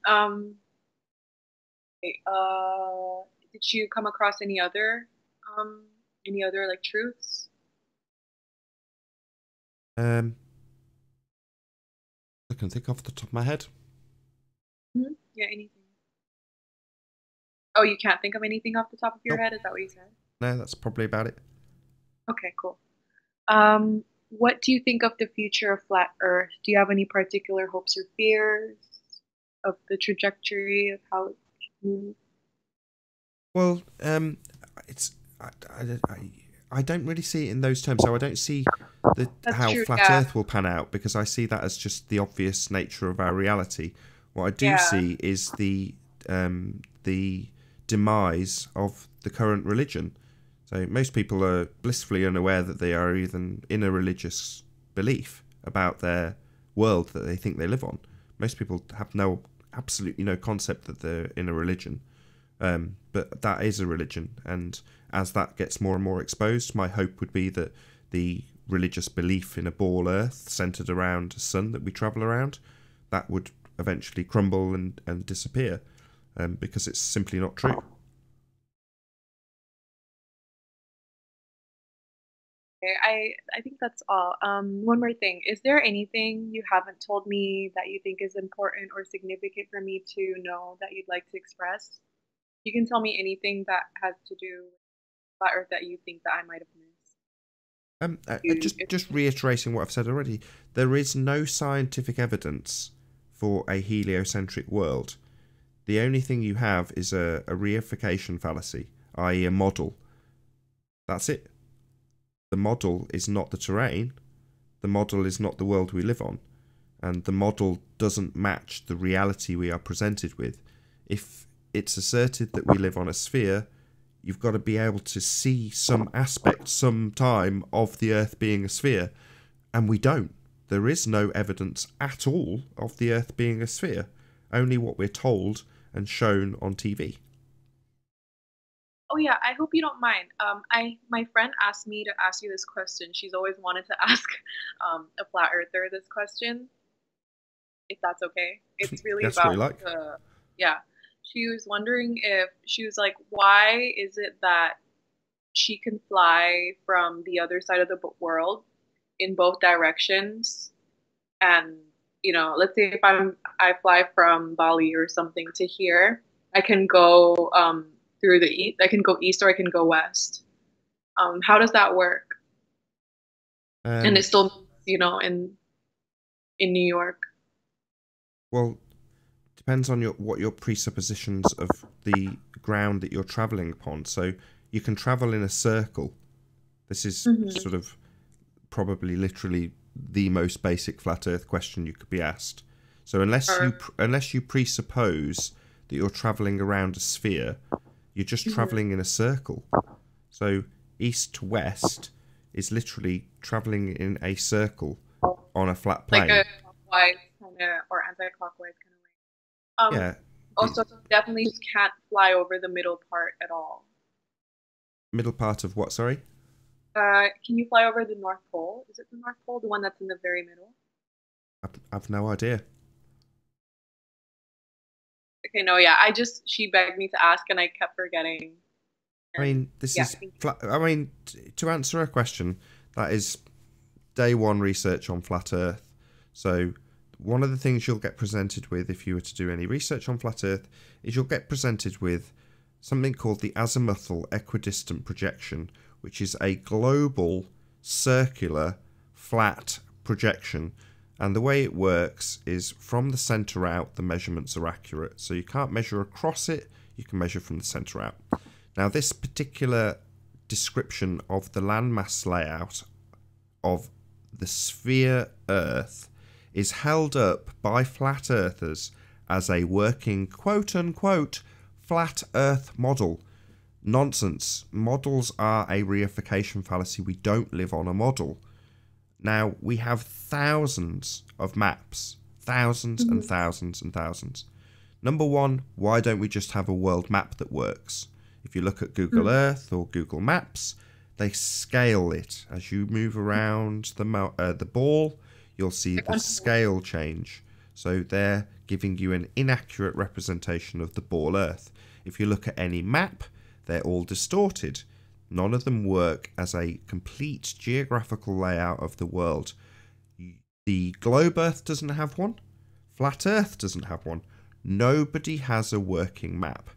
Um, okay, did you come across um, any other like truths?
Um, I can think off the top of my head.
Mhm. Yeah, anything. Oh, you can't think of anything off the top of your
Nope,
head? Is that what you said?
no, that's probably about it.
Okay, cool. What do you think of the future of flat Earth? Do you have any particular hopes or fears? of the trajectory of how it's moved?
Well, it's I don't really see it in those terms. So I don't see
That's
how
true.
flat
Yeah.
Earth will pan out, because I see that as just the obvious nature of our reality. What I do
Yeah.
see is the demise of the current religion. So most people are blissfully unaware that they are even in a religious belief about their world that they think they live on. Most people have absolutely no concept that they're in a religion. But that is a religion, and as that gets more and more exposed, my hope would be that the religious belief in a ball Earth centered around a sun that we travel around, that would eventually crumble and disappear, because it's simply not true.
Okay, I think that's all. One more thing. Is there anything you haven't told me that you think is important or significant for me to know that you'd like to express? You can tell me anything that has to do with flat Earth that you think that I might have missed. You, if,
Just reiterating what I've said already, there is no scientific evidence for a heliocentric world. The only thing you have is a reification fallacy, i.e., a model. That's it. The model is not the terrain. The model is not the world we live on. And the model doesn't match the reality we are presented with. If it's asserted that we live on a sphere, you've got to be able to see some aspect, some time of the Earth being a sphere. And we don't. There is no evidence at all of the Earth being a sphere. Only what we're told and shown on TV.
oh yeah, I hope you don't mind. My friend asked me to ask you this question. She's always wanted to ask a flat earther this question, if that's okay. It's really
That's what you
about
like.
the, yeah. She was wondering if she was like, why is it that she can fly from the other side of the world in both directions? And let's say if I fly from Bali or something to here, I can go through the east. I can go east or I can go west. How does that work? And
Um,
it's still, in New York.
well, depends on what your presuppositions of the ground that you're travelling upon. So you can travel in a circle. This is
Hmm.
sort of probably literally the most basic flat Earth question you could be asked. So
Or,
unless you presuppose that you're travelling around a sphere, you're just
mhm.
travelling in a circle. So east to west is literally travelling in a circle on a flat
Like a
plane.
clockwise kind of or anti-clockwise kind of way.
Yeah, the
Also, you definitely just can't fly over the middle part at all.
middle part of what? Sorry,
Can you fly over the North Pole? Is it the North Pole, the one that's in the very middle?
I've no idea.
Okay, no, yeah. She begged me to ask and I kept forgetting.
I
And
mean, this
yeah,
is
thank you.
flat. I mean, to answer a question, that is day one research on flat Earth. So, one of the things you'll get presented with if you were to do any research on flat Earth is you'll get presented with something called the azimuthal equidistant projection, which is a global circular flat projection. And the way it works is from the centre out, the measurements are accurate. So you can't measure across it, you can measure from the centre out. Now, this particular description of the landmass layout of the sphere Earth is held up by flat earthers as a working quote unquote flat Earth model. Nonsense. Models are a reification fallacy. We don't live on a model. Now, we have thousands of maps, thousands and
Mhm.
thousands and thousands. Number one, why don't we just have a world map that works? If you look at Google
Mhm.
Earth or Google Maps, they scale it. As you move around the ball, you'll see
Like
the
one to one.
scale change. So they're giving you an inaccurate representation of the ball Earth. If you look at any map, they're all distorted. None of them work as a complete geographical layout of the world. The globe Earth doesn't have one. Flat Earth doesn't have one. Nobody has a working map.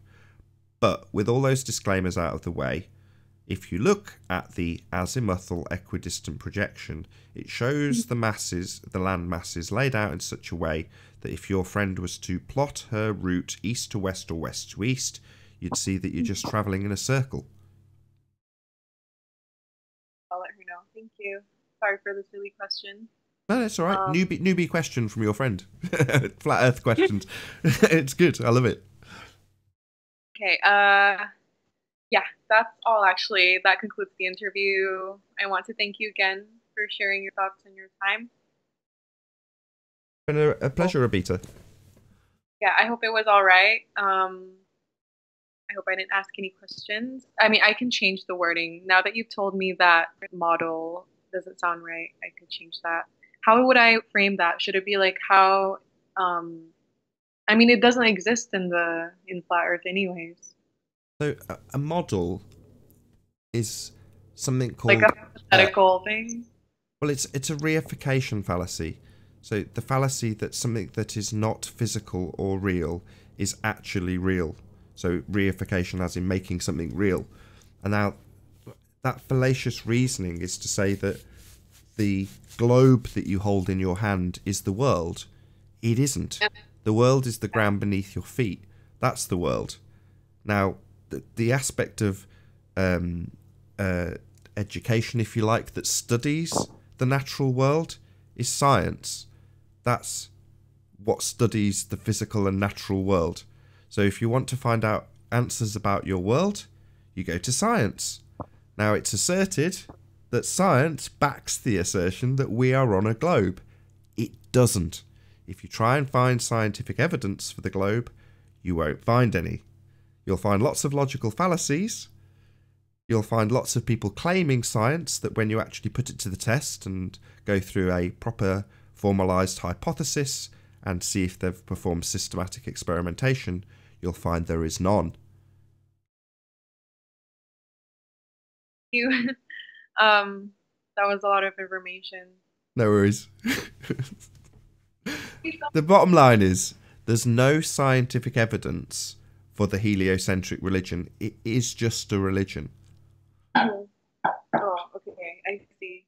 But with all those disclaimers out of the way, if you look at the azimuthal equidistant projection, it shows the masses, the land masses, laid out in such a way that if your friend was to plot her route east to west or west to east, you'd see that you're just travelling in a circle.
I'll let her know. Thank you. Sorry for the silly question.
No, that's all right. Newbie question from your friend. Flat Earth questions. It's good. I love it.
Okay. Yeah, that's all actually. That concludes the interview. I want to thank you again for sharing your thoughts and your time.
It's been a pleasure, Rubitta.
Yeah, I hope it was all right. I hope I didn't ask any questions. I mean, I can change the wording. Now that you've told me that model doesn't sound right, I could change that. How would I frame that? Should it be like how, I mean, it doesn't exist in flat Earth anyways.
So a model is something
Like
called
a hypothetical thing.
well, it's a reification fallacy. So the fallacy that something that is not physical or real is actually real. So reification as in making something real. And now that fallacious reasoning is to say that the globe that you hold in your hand is the world. It isn't. The world is the ground beneath your feet. That's the world. Now, the aspect of education, if you like, that studies the natural world is science. That's what studies the physical and natural world. So if you want to find out answers about your world, you go to science. Now, it's asserted that science backs the assertion that we are on a globe. It doesn't. If you try and find scientific evidence for the globe, you won't find any. You'll find lots of logical fallacies. You'll find lots of people claiming science that when you actually put it to the test and go through a proper formalised hypothesis and see if they've performed systematic experimentation, you'll find there is none.
You, that was a lot of information.
No worries. The bottom line is, there's no scientific evidence for the heliocentric religion. It is just a religion.
Oh, okay, I see.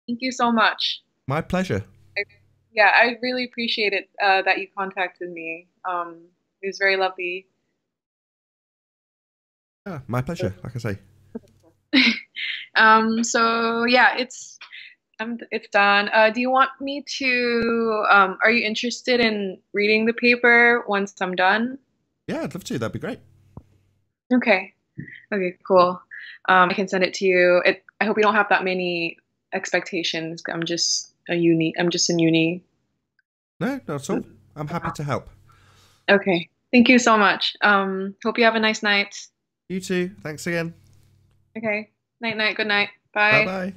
Thank you so much.
My pleasure.
I, yeah, I really appreciate it that you contacted me. It was very lovely.
Yeah, my pleasure, like I say.
So yeah, it's done. Do you want me to, are you interested in reading the paper once I'm done?
Yeah, I'd love to. That'd be great.
Okay. Okay, cool. I can send it to you. I hope you don't have that many expectations. I'm just in uni.
No, not at all. I'm happy to help.
Okay. Thank you so much. Hope you have a nice night.
You too. Thanks again.
Okay. Night night. Good night.
Bye
Bye.
bye.